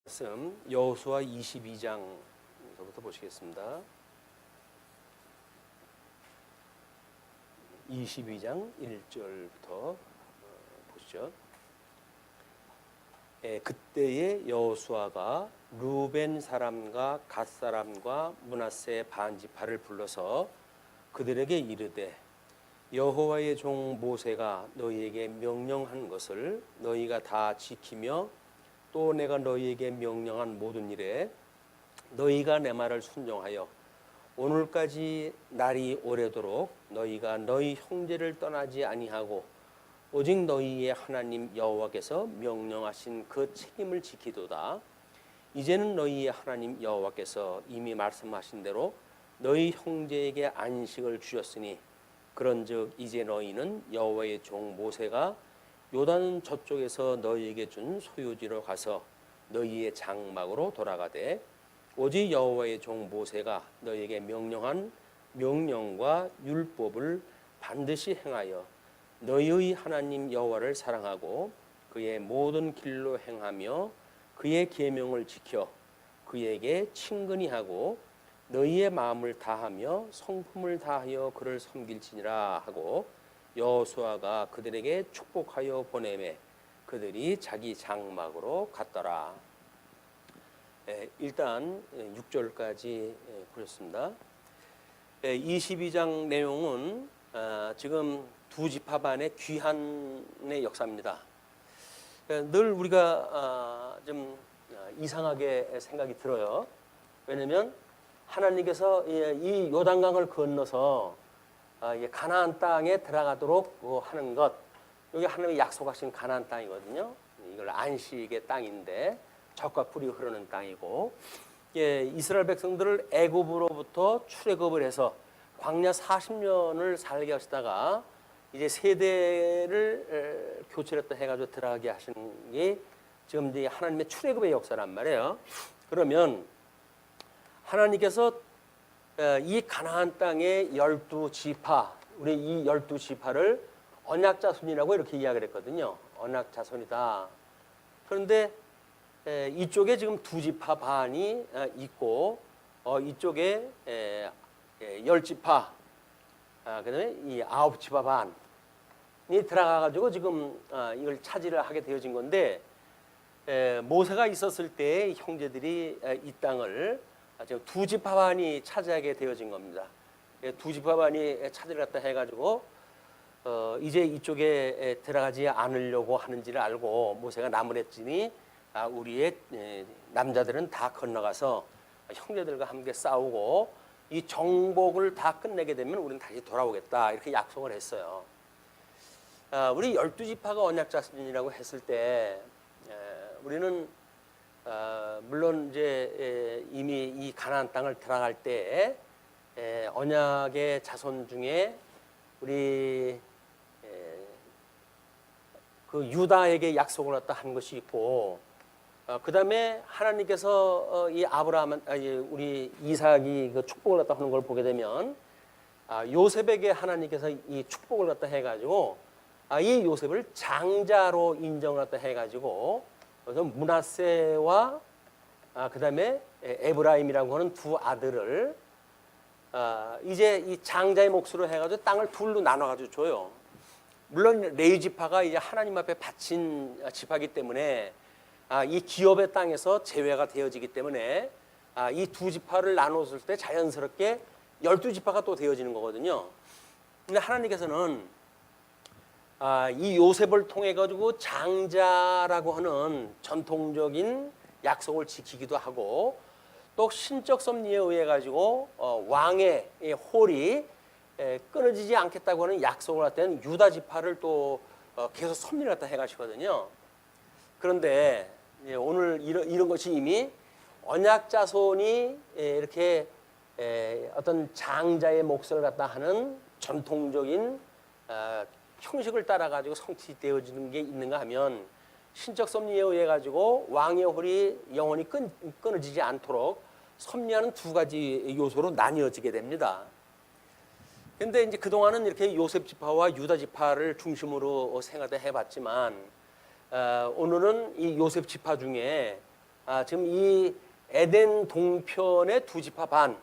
말씀 여호수아 22장부터 보시겠습니다. 22장 1절부터 보시죠. 그때에 여호수아가 루벤 사람과 갓 사람과 므낫세 반지파를 불러서 그들에게 이르되 여호와의 종 모세가 너희에게 명령한 것을 너희가 다 지키며 또 내가 너희에게 명령한 모든 일에 너희가 내 말을 순종하여 오늘까지 날이 오래도록 너희가 너희 형제를 떠나지 아니하고 오직 너희의 하나님 여호와께서 명령하신 그 책임을 지키도다. 이제는 너희의 하나님 여호와께서 이미 말씀하신 대로 너희 형제에게 안식을 주셨으니 그런즉 이제 너희는 여호와의 종 모세가 요단 저쪽에서 너희에게 준 소유지로 가서 너희의 장막으로 돌아가되 오직 여호와의 종 모세가 너희에게 명령한 명령과 율법을 반드시 행하여 너희의 하나님 여호와를 사랑하고 그의 모든 길로 행하며 그의 계명을 지켜 그에게 친근히 하고 너희의 마음을 다하며 성품을 다하여 그를 섬길지니라 하고 여호수아가 그들에게 축복하여 보내매 그들이 자기 장막으로 갔더라. 일단 6절까지 보셨습니다. 22장 내용은 지금 두 지파반의 귀환의 역사입니다. 늘 우리가 좀 이상하게 생각이 들어요. 왜냐하면 하나님께서 이 요단강을 건너서 가나안 땅에 들어가도록 하는 것, 여기 하나님이 약속하신 가나안 땅이거든요. 이걸 안식의 땅인데 젖과 꿀이 흐르는 땅이고, 이스라엘 백성들을 애굽으로부터 출애굽을 해서 광야 40년을 살게 하시다가 이제 세대를 교체했다 해가지고 들어가게 하시는 게 지금 이제 하나님의 출애굽의 역사란 말이에요. 그러면 하나님께서 이 가나안 땅의 12지파, 우리 이 12지파를 언약자손이라고 이렇게 이야기를 했거든요. 언약자손이다. 그런데 이쪽에 지금 두 지파 반이 있고 이쪽에 10지파, 그다음에 이 9지파 반이 들어가가지고 지금 이걸 차지를 하게 되어진 건데, 모세가 있었을 때 형제들이 이 땅을 지금 두 지파반이 차지하게 되어진 겁니다. 두 지파반이 차지를 갖다 해가지고 이제 이쪽에 들어가지 않으려고 하는지를 알고 모세가 나무랬지니 우리의 남자들은 다 건너가서 형제들과 함께 싸우고 이 정복을 다 끝내게 되면 우리는 다시 돌아오겠다 이렇게 약속을 했어요. 우리 12지파가 언약자손이라고 했을 때 우리는 물론 이제 이미 이 가나안 땅을 들어갈 때 언약의 자손 중에 우리 그 유다에게 약속을 갖다 한 것이 있고, 그 다음에 하나님께서 이 아브라함, 우리 이삭이 그 축복을 갖다 하는 걸 보게 되면 요셉에게 하나님께서 이 축복을 갖다 해가지고 이 요셉을 장자로 인정을 갖다 해가지고 그래서 므낫세와 그 다음에 에브라임이라고 하는 두 아들을 이제 이 장자의 몫으로 해가지고 땅을 둘로 나눠가지고 줘요. 물론 레위 지파가 이제 하나님 앞에 바친 지파이기 때문에 이 기업의 땅에서 제외가 되어지기 때문에 이 두 지파를 나눴을 때 자연스럽게 12지파가 또 되어지는 거거든요. 근데 하나님께서는 이 요셉을 통해 가지고 장자라고 하는 전통적인 약속을 지키기도 하고, 또 신적 섭리에 의해 가지고 왕의 홀이 끊어지지 않겠다고 하는 약속을 할 때는 유다 지파를 또 계속 섭리를 갖다 해가시거든요. 그런데 오늘 이런 것이 이미 언약자손이 이렇게 어떤 장자의 몫을 갖다 하는 전통적인 형식을 따라 가지고 성취되어지는 게 있는가 하면, 신적 섭리에 의해 가지고 왕의 홀이 영원히 끊어지지 않도록 섭리하는 두 가지 요소로 나뉘어지게 됩니다. 그런데 이제 그동안은 이렇게 요셉 지파와 유다 지파를 중심으로 생각해 봤지만, 오늘은 이 요셉 지파 중에 지금 이 에덴 동편의 두 지파 반,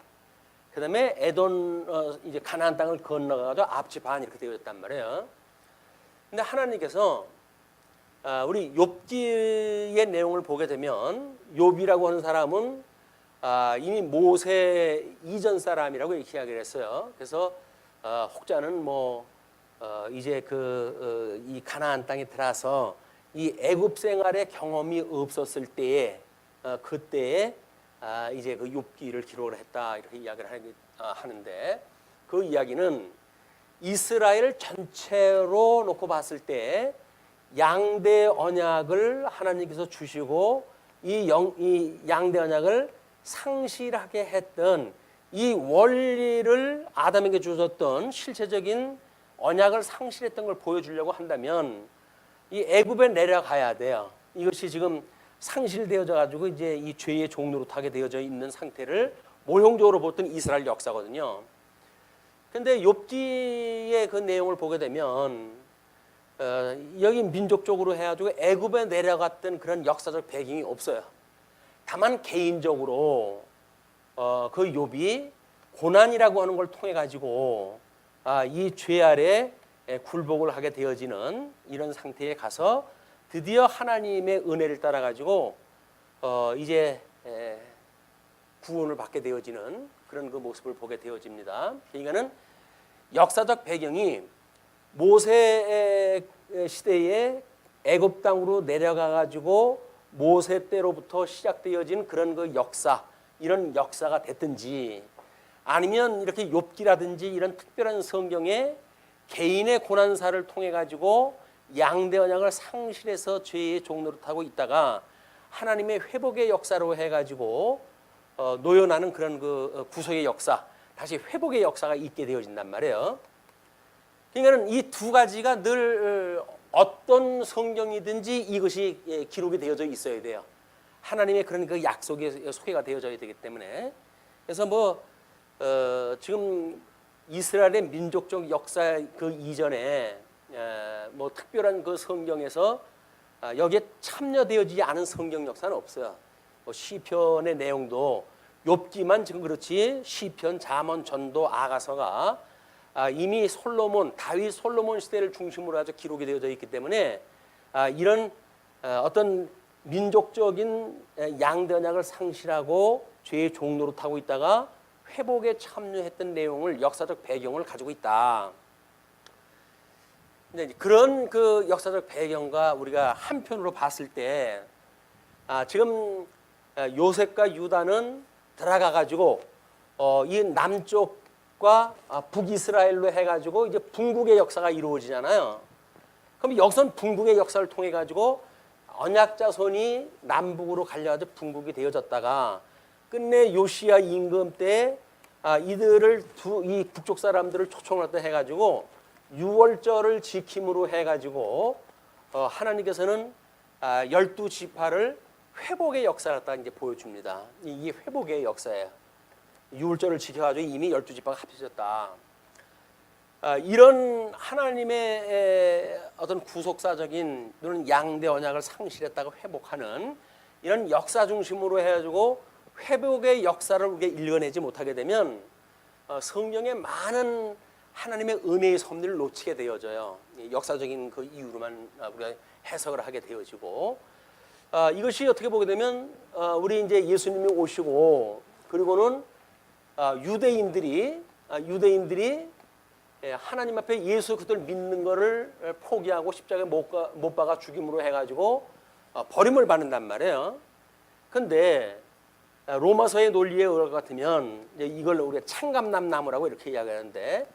그다음에 에돈 이제 가나안 땅을 건너가서 앞지 반 이렇게 되어졌단 말이에요. 근데 하나님께서 우리 욥기의 내용을 보게 되면 욥이라고 하는 사람은 이미 모세 이전 사람이라고 이렇게 이야기를 했어요. 그래서 혹자는 뭐 이제 이 가나안 땅에 들어서 이 애굽 생활의 경험이 없었을 때에 그때에 이제 그 욥기를 기록을 했다 이렇게 이야기를 하는데, 그 이야기는 이스라엘 전체로 놓고 봤을 때 양대 언약을 하나님께서 주시고 이 양대 언약을 상실하게 했던 이 원리를 아담에게 주셨던 실체적인 언약을 상실했던 걸 보여주려고 한다면 이 애굽에 내려가야 돼요. 이것이 지금 상실되어져 가지고 이제 이 죄의 종노릇하게 되어져 있는 상태를 모형적으로 보던 이스라엘 역사거든요. 근데 욥기의 그 내용을 보게 되면 여기 민족적으로 해가지고 애굽에 내려갔던 그런 역사적 배경이 없어요. 다만 개인적으로 그 욥이 고난이라고 하는 걸 통해 가지고 이 죄 아래 굴복을 하게 되어지는 이런 상태에 가서 드디어 하나님의 은혜를 따라 가지고 이제 구원을 받게 되어지는 그런 그 모습을 보게 되어집니다. 그러니까는 역사적 배경이 모세 시대에 애굽 땅으로 내려가 가지고 모세 때로부터 시작되어진 그런 그 역사, 이런 역사가 됐든지, 아니면 이렇게 욥기라든지 이런 특별한 성경에 개인의 고난사를 통해 가지고 양대 언약을 상실해서 죄의 종노릇하고 있다가 하나님의 회복의 역사로 해 가지고 노여나는 그런 그 구속의 역사, 다시 회복의 역사가 있게 되어진단 말이에요. 그러니까는 이 두 가지가 늘 어떤 성경이든지 이것이 기록이 되어져 있어야 돼요. 하나님의 그런 그 약속에 소개가 되어져야 되기 때문에. 그래서 지금 이스라엘의 민족적 역사 그 이전에 뭐 특별한 그 성경에서 여기에 참여되어지지 않은 성경 역사는 없어요. 시편의 내용도 욥기만 지금 그렇지, 시편, 잠언, 전도, 아가서가 이미 다윗 솔로몬 시대를 중심으로 해서 기록이 되어져 있기 때문에 이런 어떤 민족적인 양대 언약을 상실하고 죄의 종노릇하고 있다가 회복에 참여했던 내용을, 역사적 배경을 가지고 있다. 근데 그런 그 역사적 배경과 우리가 한편으로 봤을 때 지금 요셉과 유다는 들어가 가지고 이 남쪽과 북이스라엘로 해가지고 이제 분국의 역사가 이루어지잖아요. 그럼 여기선 분국의 역사를 통해 가지고 언약 자손이 남북으로 갈려가지고 분국이 되어졌다가 끝내 요시야 임금 때 이들을 이 북쪽 사람들을 초청을 해가지고 유월절을 지킴으로 해가지고 하나님께서는 12지파를 회복의 역사를 갖다 이제 보여줍니다. 이게 회복의 역사예요. 유월절을 지켜가지고 이미 12지파가 합쳐졌다. 이런 하나님의 어떤 구속사적인 또는 양대 언약을 상실했다가 회복하는 이런 역사 중심으로 해가지고 회복의 역사를 우리가 읽어내지 못하게 되면 성경의 많은 하나님의 은혜의 섭리를 놓치게 되어져요. 역사적인 그 이유로만 우리가 해석을 하게 되어지고, 이것이 어떻게 보게 되면 우리 이제 예수님이 오시고 그리고는 유대인들이 하나님 앞에 예수 그리스도를 믿는 것을 포기하고 십자가에 못 박아 죽임으로 해가지고 버림을 받는단 말이에요. 그런데 로마서의 논리에 의할 것 같으면 이걸 우리가 창감남나무라고 이렇게 이야기하는데,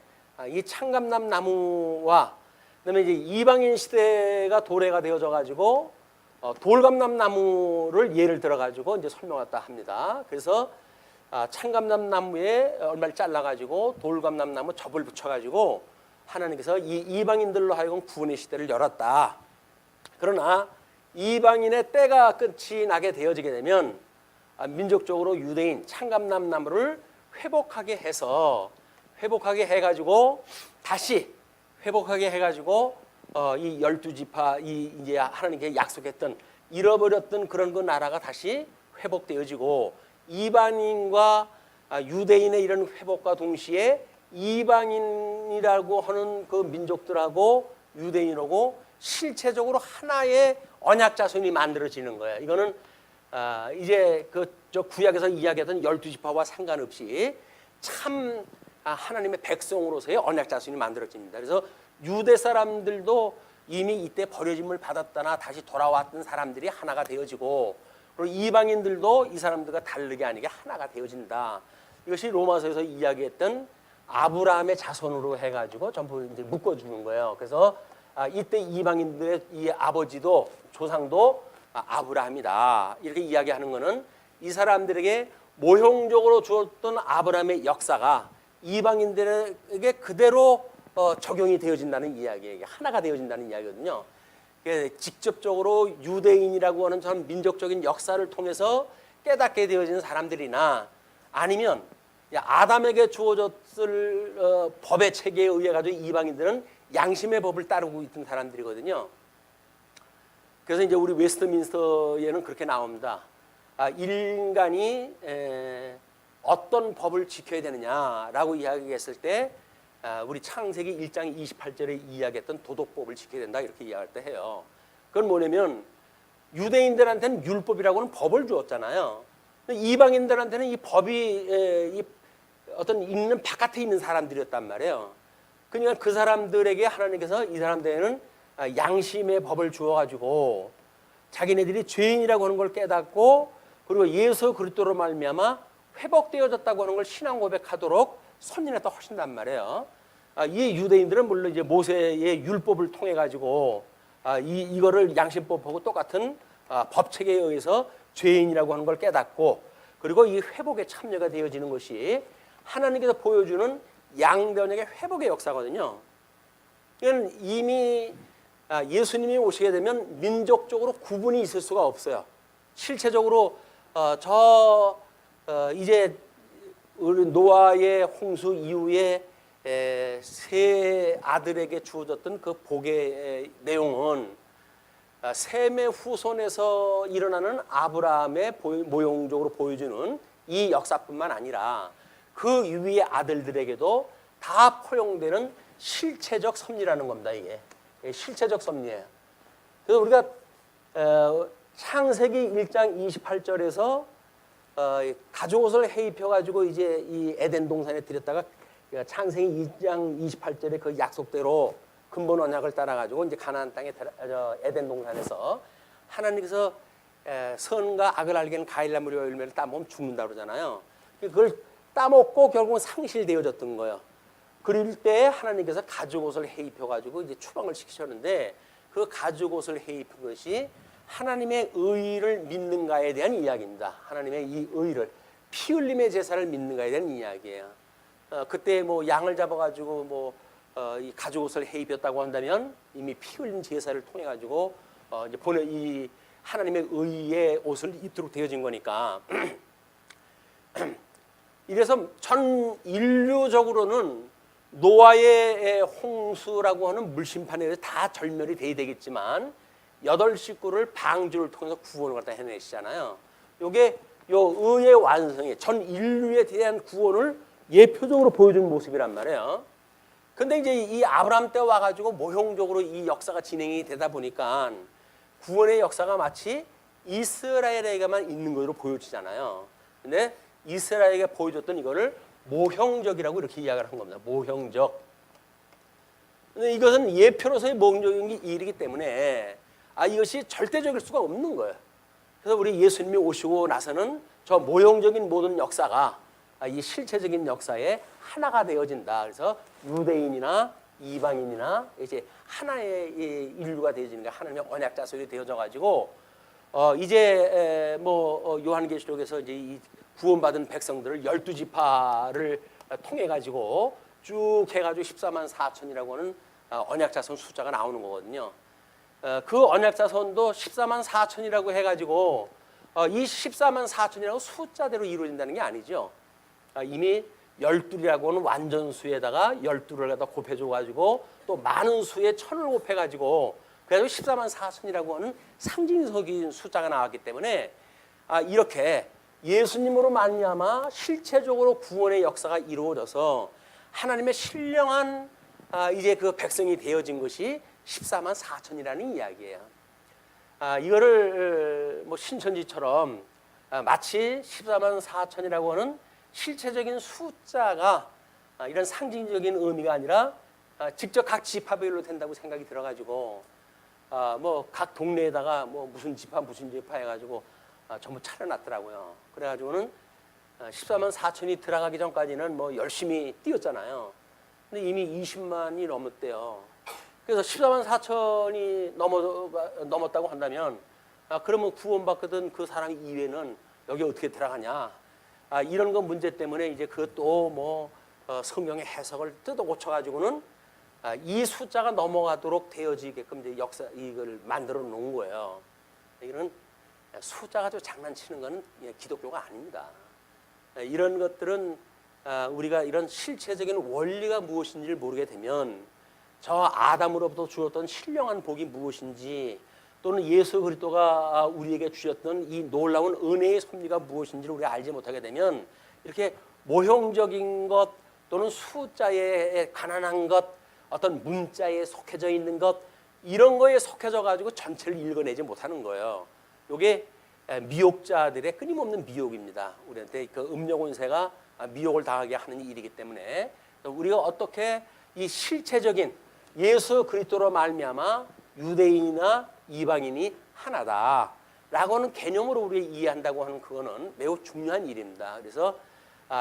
이 창감남나무와 그다음에 이제 이방인 시대가 도래가 되어져 가지고 돌감남나무를 예를 들어 가지고 이제 설명했다 합니다. 그래서 창감남나무에 얼마를 잘라 가지고 돌감남나무 접을 붙여 가지고 하나님께서 이 이방인들로 하여금 구원의 시대를 열었다. 그러나 이방인의 때가 끝이 나게 되어지게 되면 민족적으로 유대인 창감남나무를 회복하게 해가지고 다시 회복하게 해가지고 이 12지파 이제 하나님께 약속했던 잃어버렸던 그런 그 나라가 다시 회복되어지고 이방인과 유대인의 이런 회복과 동시에 이방인이라고 하는 그 민족들하고 유대인하고 실체적으로 하나의 언약 자손이 만들어지는 거예요. 이거는 이제 저 구약에서 이야기했던 12지파와 상관없이 참 하나님의 백성으로서의 언약 자손이 만들어집니다. 그래서 유대 사람들도 이미 이때 버려짐을 받았다나 다시 돌아왔던 사람들이 하나가 되어지고, 그리고 이방인들도 이 사람들과 다르게 아니게 하나가 되어진다. 이것이 로마서에서 이야기했던 아브라함의 자손으로 해가지고 전부 이제 묶어주는 거예요. 그래서 이때 이방인들의 이 아버지도 조상도 아브라함이다. 이렇게 이야기하는 것은 이 사람들에게 모형적으로 주었던 아브라함의 역사가 이방인들에게 그대로 적용이 되어진다는 이야기예요. 하나가 되어진다는 이야기거든요. 직접적으로 유대인이라고 하는 전 민족적인 역사를 통해서 깨닫게 되어지는 사람들이나 아니면 아담에게 주어졌을 법의 체계에 의해 가지고 이방인들은 양심의 법을 따르고 있던 사람들이거든요. 그래서 이제 우리 웨스트민스터에는 그렇게 나옵니다. 인간이 어떤 법을 지켜야 되느냐라고 이야기했을 때 우리 창세기 1장 28절에 이야기했던 도덕법을 지켜야 된다 이렇게 이야기할 때 해요. 그건 뭐냐면 유대인들한테는 율법이라고는 법을 주었잖아요. 이방인들한테는 이 법이 어떤 있는 바깥에 있는 사람들이었단 말이에요. 그러니까 그 사람들에게 하나님께서 이 사람들에게는 양심의 법을 주어가지고 자기네들이 죄인이라고 하는 걸 깨닫고 그리고 예수 그리스도로 말미암아 회복되어졌다고 하는 걸 신앙 고백하도록 선진했다 하신단 말이에요. 이 유대인들은 물론 이제 모세의 율법을 통해 가지고 이거를 양심법하고 똑같은 법 체계에 의해서 죄인이라고 하는 걸 깨닫고 그리고 이 회복에 참여가 되어지는 것이 하나님께서 보여주는 양변역의 회복의 역사거든요. 이건 이미 예수님이 오시게 되면 민족적으로 구분이 있을 수가 없어요. 실체적으로 이제 우리 노아의 홍수 이후에 세 아들에게 주어졌던 그 복의 내용은 셈의 후손에서 일어나는 아브라함의 모형적으로 보여주는 이 역사뿐만 아니라 그 위의 아들들에게도 다 포용되는 실체적 섭리라는 겁니다. 이게 실체적 섭리예요. 그래서 우리가 창세기 1장 28절에서 가죽옷을 해입혀가지고 이제 이 에덴 동산에 들였다가 창세기 2장 28절에 그 약속대로 근본 언약을 따라가지고 이제 가나안 땅에 에덴 동산에서 하나님께서 선과 악을 알게는 과일나무리와 열매를 따먹으면 죽는다 그러잖아요. 그걸 따먹고 결국은 상실되어졌던 거예요. 그럴 때 하나님께서 가죽옷을 해입혀가지고 이제 추방을 시키셨는데 그 가죽옷을 해입은 것이 하나님의 의를 믿는가에 대한 이야기입니다. 하나님의 이 의를 피 흘림의 제사를 믿는가에 대한 이야기예요. 그때 뭐 양을 잡아가지고 이 가죽옷을 해입혔다고 한다면 이미 피 흘린 제사를 통해 가지고 이제 이 하나님의 의의 옷을 입도록 되어진 거니까. 이래서 전 인류적으로는 노아의 홍수라고 하는 물심판에 의해서 다 절멸이 돼야 되겠지만 8식구를 방주를 통해서 구원을 갖다 해내시잖아요. 요게 요 의의 완성이 전 인류에 대한 구원을 예표적으로 보여주는 모습이란 말이에요. 근데 이제 이 아브라함 때 와가지고 모형적으로 이 역사가 진행이 되다 보니까 구원의 역사가 마치 이스라엘에게만 있는 것으로 보여지잖아요. 근데 이스라엘에게 보여줬던 이거를 모형적이라고 이렇게 이야기를 한 겁니다. 모형적. 근데 이것은 예표로서의 모형적인 일이기 때문에 이것이 절대적일 수가 없는 거예요. 그래서 우리 예수님이 오시고 나서는 저 모형적인 모든 역사가 이 실체적인 역사에 하나가 되어진다. 그래서 유대인이나 이방인이나 이제 하나의 인류가 되어지는 게 하나님의 언약 자손이 되어져 가지고 이제 요한계시록에서 이제 이 구원받은 백성들을 12지파를 통해 가지고 쭉 해가지고 14만 4천이라고 하는 언약 자손 숫자가 나오는 거거든요. 그 언약 자손도 14만 4천이라고 해가지고 이 14만 4천이라고 숫자대로 이루어진다는 게 아니죠. 이미 12라고 하는 완전수에다가 12를 갖다 곱해줘가지고 또 많은 수에 1000을 곱해가지고 그래서 14만 4천이라고 하는 상징적인 숫자가 나왔기 때문에 이렇게 예수님으로 말미암아 실체적으로 구원의 역사가 이루어져서 하나님의 신령한 이제 그 백성이 되어진 것이 14만 4천이라는 이야기예요. 이거를 뭐 신천지처럼 마치 14만 4천이라고 하는 실체적인 숫자가 이런 상징적인 의미가 아니라 직접 각 지파별로 된다고 생각이 들어가지고 뭐 각 동네에다가 뭐 무슨 지파 해가지고 전부 차려놨더라고요. 그래가지고는 14만 4천이 들어가기 전까지는 뭐 열심히 뛰었잖아요. 근데 이미 20만이 넘었대요. 그래서 14만 4천이 넘었다고 한다면 그러면 구원받거든 그 사람 이외에는 여기 어떻게 들어가냐. 이런 거 문제 때문에 이제 그것도 뭐 성경의 해석을 뜯어 고쳐가지고는 이 숫자가 넘어가도록 되어지게끔 이제 이걸 만들어 놓은 거예요. 이거는 숫자 가지고 장난치는 거는 기독교가 아닙니다. 이런 것들은 우리가 이런 실체적인 원리가 무엇인지를 모르게 되면 저 아담으로부터 주었던 신령한 복이 무엇인지 또는 예수 그리스도가 우리에게 주셨던 이 놀라운 은혜의 섭리가 무엇인지를 우리가 알지 못하게 되면 이렇게 모형적인 것 또는 숫자에 가난한 것 어떤 문자에 속해져 있는 것 이런 거에 속해져 가지고 전체를 읽어내지 못하는 거예요. 이게 미혹자들의 끊임없는 미혹입니다. 우리한테 그 음욕운세가 미혹을 당하게 하는 일이기 때문에 우리가 어떻게 이 실체적인 예수 그리스도로 말미암아 유대인이나 이방인이 하나다라고 하는 개념으로 우리가 이해한다고 하는 그거는 매우 중요한 일입니다. 그래서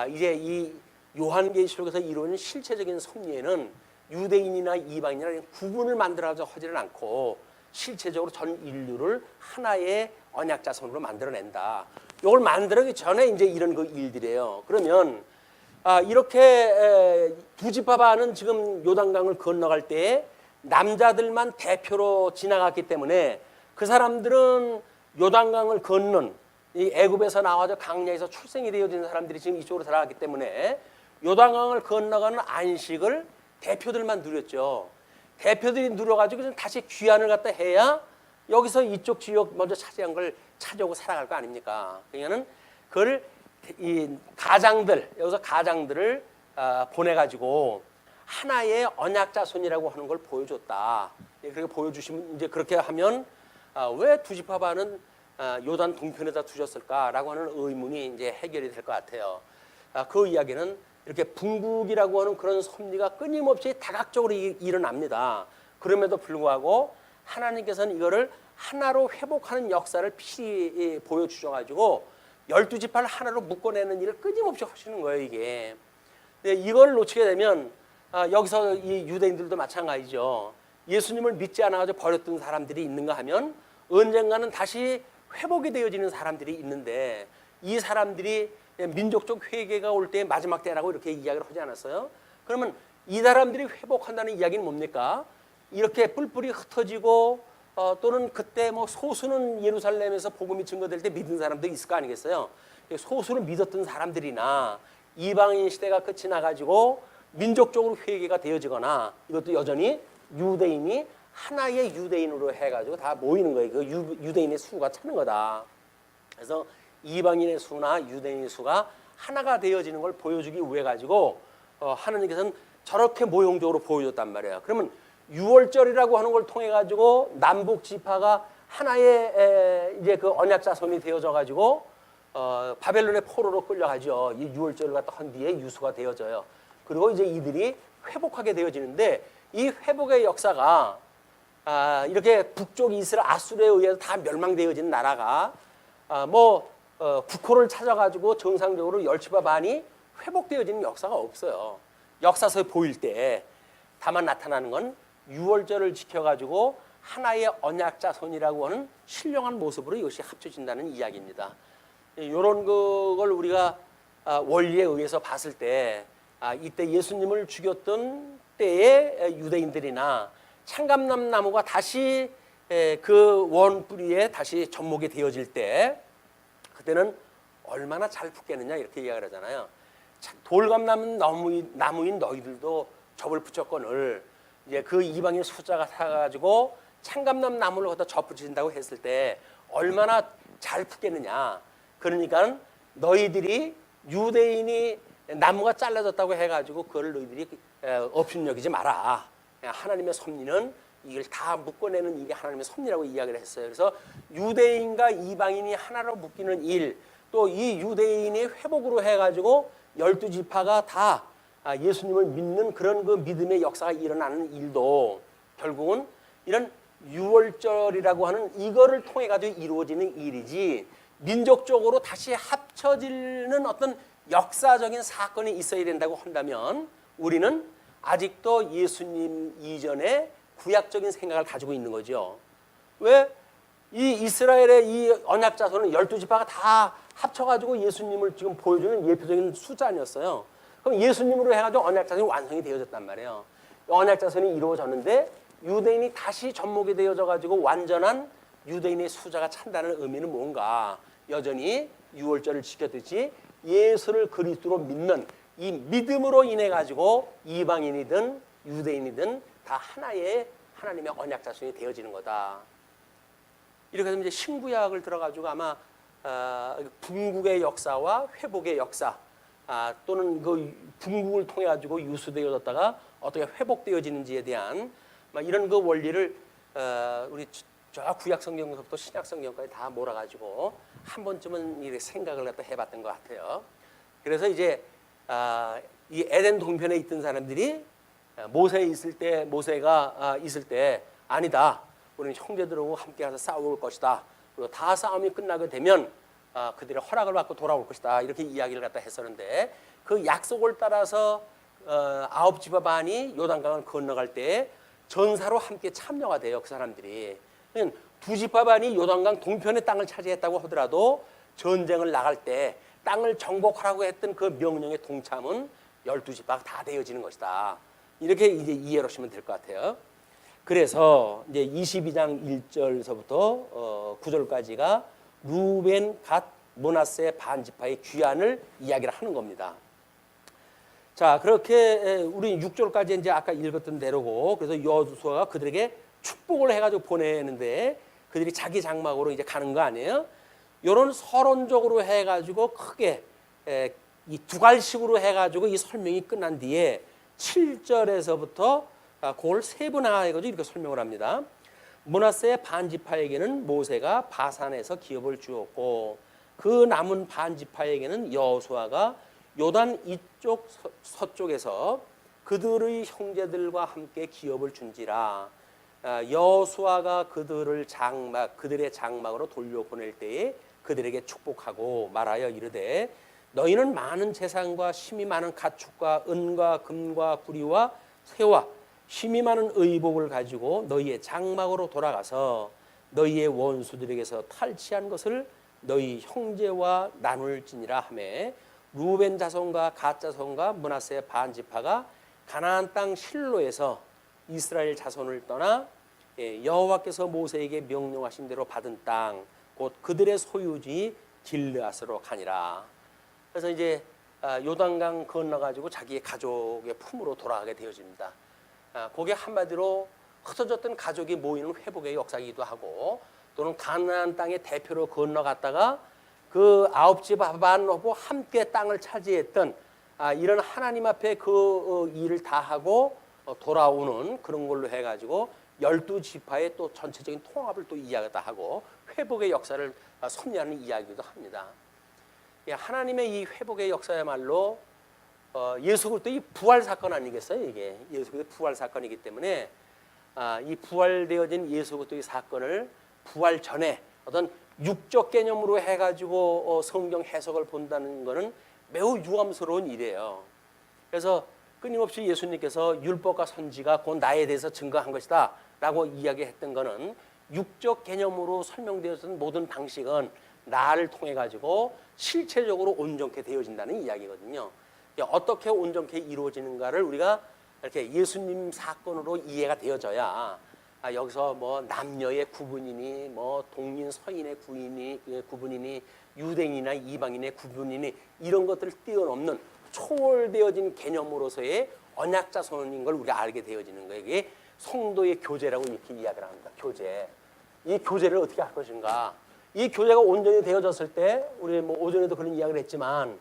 이제 이 요한계시록에서 이루어진 실체적인 섭리에는 유대인이나 이방인이나 구분을 만들어서 하지는 않고 실체적으로 전 인류를 하나의 언약 자손으로 만들어낸다. 이걸 만들기 전에 이제 이런 그 일들이에요. 그러면 이렇게 두 지파반은 지금 요단강을 건너갈 때 남자들만 대표로 지나갔기 때문에 그 사람들은 요단강을 건넌 이 애굽에서 나와서 강야에서 출생이 되어진 사람들이 지금 이쪽으로 들어갔기 때문에 요단강을 건너가는 안식을 대표들만 누렸죠. 대표들이 누려가지고 다시 귀환을 갖다 해야 여기서 이쪽 지역 먼저 차지한 걸 차지하고 살아갈 거 아닙니까? 그러니까는 그걸 이 가장들 여기서 가장들을 보내가지고 하나의 언약 자손이라고 하는 걸 보여줬다. 그렇게 보여주시면 이제 그렇게 하면 왜 두 지파반은 요단 동편에다 두셨을까라고 하는 의문이 이제 해결이 될 것 같아요. 그 이야기는 이렇게 분국이라고 하는 그런 섭리가 끊임없이 다각적으로 일어납니다. 그럼에도 불구하고 하나님께서는 이거를 하나로 회복하는 역사를 필히 보여주셔가지고 12지파를 하나로 묶어내는 일을 끊임없이 하시는 거예요, 이게. 근데 이걸 놓치게 되면 여기서 이 유대인들도 마찬가지죠. 예수님을 믿지 않아가지고 버렸던 사람들이 있는가 하면 언젠가는 다시 회복이 되어지는 사람들이 있는데 이 사람들이 민족적 회개가 올 때 마지막 때라고 이렇게 이야기를 하지 않았어요? 그러면 이 사람들이 회복한다는 이야기는 뭡니까? 이렇게 뿔뿔이 흩어지고 또는 그때 뭐 소수는 예루살렘에서 복음이 증거될 때 믿은 사람들이 있을 거 아니겠어요? 소수를 믿었던 사람들이나 이방인 시대가 끝이 나가지고 민족적으로 회개가 되어지거나 이것도 여전히 유대인이 하나의 유대인으로 해가지고 다 모이는 거예요. 그 유대인의 수가 차는 거다. 그래서 이방인의 수나 유대인의 수가 하나가 되어지는 걸 보여주기 위해 가지고 하나님께서는 저렇게 모형적으로 보여줬단 말이에요. 그러면 6월절이라고 하는 걸 통해 가지고 남북 지파가 하나의 이제 그 언약 자손이 되어져 가지고 바벨론의 포로로 끌려가죠. 이 6월절을 갖다 한 뒤에 유수가 되어져요. 그리고 이제 이들이 회복하게 되어지는데 이 회복의 역사가 이렇게 북쪽 이스라엘 아수르에 의해서 다 멸망되어진 나라가 국호를 찾아가지고 정상적으로 열지파 반이 회복되어지는 역사가 없어요. 역사서에 보일 때 다만 나타나는 건 6월절을 지켜가지고 하나의 언약 자손이라고 하는 신령한 모습으로 이것이 합쳐진다는 이야기입니다. 이런 걸 우리가 원리에 의해서 봤을 때 이때 예수님을 죽였던 때의 유대인들이나 창감람 나무가 다시 그 원뿌리에 다시 접목이 되어질 때 그때는 얼마나 잘 붙겠느냐 이렇게 이야기를 하잖아요. 돌감나무 나무인 너희들도 접을 붙였거늘 이제 그 이방인 숫자가 사가지고 창감람 나무를 갖다 접붙인다고 했을 때 얼마나 잘 붙겠느냐. 그러니까 너희들이 유대인이 나무가 잘라졌다고 해가지고 그걸 너희들이 업신여기지 마라. 하나님의 섭리는 이걸 다 묶어내는 일이 하나님의 섭리라고 이야기를 했어요. 그래서 유대인과 이방인이 하나로 묶이는 일, 또 이 유대인이 회복으로 해가지고 12지파가 다 예수님을 믿는 그런 그 믿음의 역사가 일어나는 일도 결국은 이런 유월절이라고 하는 이거를 통해 가지고 이루어지는 일이지, 민족적으로 다시 합쳐지는 어떤 역사적인 사건이 있어야 된다고 한다면 우리는 아직도 예수님 이전에 구약적인 생각을 가지고 있는 거죠. 왜? 이 이스라엘의 이 언약 자손은 12지파가 다 합쳐가지고 예수님을 지금 보여주는 예표적인 숫자 아니었어요. 그럼 예수님으로 해가지고 언약 자손이 완성이 되어졌단 말이에요. 언약 자손이 이루어졌는데 유대인이 다시 접목이 되어져가지고 완전한 유대인의 수자가 찬다는 의미는 뭔가? 여전히 유월절을 지켰듯이 예수를 그리스도로 믿는 이 믿음으로 인해 가지고 이방인이든 유대인이든 다 하나의 하나님의 언약 자손이 되어지는 거다. 이렇게 되면 이제 신구약을 들어가지고 아마 분국의 역사와 회복의 역사, 또는 그 분국을 통해 가지고 유수되어졌다가 어떻게 회복되어지는지에 대한 이런 그 원리를 우리 저 구약 성경부터 신약 성경까지 다 몰아가지고 한 번쯤은 이렇게 생각을 갖다 해봤던 것 같아요. 그래서 이제 이 에덴 동편에 있던 사람들이 모세가 있을 때 아니다, 우리는 형제들하고 함께 가서 싸울 것이다, 그리고 다 싸움이 끝나게 되면 그들의 허락을 받고 돌아올 것이다, 이렇게 이야기를 갖다 했었는데, 그 약속을 따라서 9지파 반이 요단강을 건너갈 때 전사로 함께 참여가 돼요. 그 사람들이 2지파 반이 요단강 동편의 땅을 차지했다고 하더라도 전쟁을 나갈 때 땅을 정복하라고 했던 그 명령의 동참은 12지파가 다 되어지는 것이다. 이렇게 이제 이해를 하시면 될 것 같아요. 그래서 이제 22장 1절서부터 9절까지가 루벤, 갓, 므낫세 반지파의 귀환을 이야기를 하는 겁니다. 자, 그렇게 우리 6절까지 이제 아까 읽었던 대로고, 그래서 여호수아가 그들에게 축복을 해가지고 보내는데 그들이 자기 장막으로 이제 가는 거 아니에요? 이런 서론적으로 해가지고 크게 이 두 갈식으로 해가지고 이 설명이 끝난 뒤에 7절에서부터 그걸 세분화해가지고 이렇게 설명을 합니다. 므낫세 반지파에게는 모세가 바산에서 기업을 주었고, 그 남은 반지파에게는 여호수아가 요단 이쪽 서쪽에서 그들의 형제들과 함께 기업을 준지라. 여호수아가 그들의 장막으로 돌려보낼 때에 그들에게 축복하고 말하여 이르되, 너희는 많은 재산과 힘이 많은 가축과 은과 금과 구리와 새와 힘이 많은 의복을 가지고 너희의 장막으로 돌아가서 너희의 원수들에게서 탈취한 것을 너희 형제와 나눌지니라 하매, 루벤 자손과 갓 자손과 므낫세 반지파가 가나안 땅 실로에서 이스라엘 자손을 떠나 여호와께서 모세에게 명령하신 대로 받은 땅, 곧 그들의 소유지 길르앗으로 가니라. 그래서 이제 요단강 건너가지고 자기의 가족의 품으로 돌아가게 되어집니다. 그게 한마디로 흩어졌던 가족이 모이는 회복의 역사이기도 하고, 또는 가나안 땅의 대표로 건너갔다가 그 9지파 반하고 함께 땅을 차지했던 이런 하나님 앞에 그 일을 다 하고 돌아오는 그런 걸로 해가지고 12지파의 또 전체적인 통합을 또 이야기다 하고 회복의 역사를 섭리하는 이야기도 합니다. 하나님의 이 회복의 역사야말로 예수 그리스도의 부활 사건 아니겠어요? 이게 예수 그리스도의 부활 사건이기 때문에 이 부활되어진 예수 그리스도의 사건을 부활 전에 어떤 육적 개념으로 해가지고 성경 해석을 본다는 것은 매우 유감스러운 일이에요. 그래서 끊임없이 예수님께서 율법과 선지가 곧 나에 대해서 증거한 것이다 라고 이야기했던 것은 육적 개념으로 설명되었던 모든 방식은 나를 통해 가지고 실체적으로 온전케 되어진다는 이야기거든요. 어떻게 온전케 이루어지는가를 우리가 이렇게 예수님 사건으로 이해가 되어져야 여기서 뭐 남녀의 구분이니 뭐 동인 서인의 구분이니 유대인이나 이방인의 구분이니 이런 것들을 뛰어넘는 초월되어진 개념으로서의 언약자손인 걸 우리가 알게 되어지는 거예요. 이게 성도의 교제라고 이렇게 이야기를 합니다. 교제. 이 교제를 어떻게 할 것인가? 이 교제가 온전히 되어졌을 때 우리 뭐 오전에도 그런 이야기를 했지만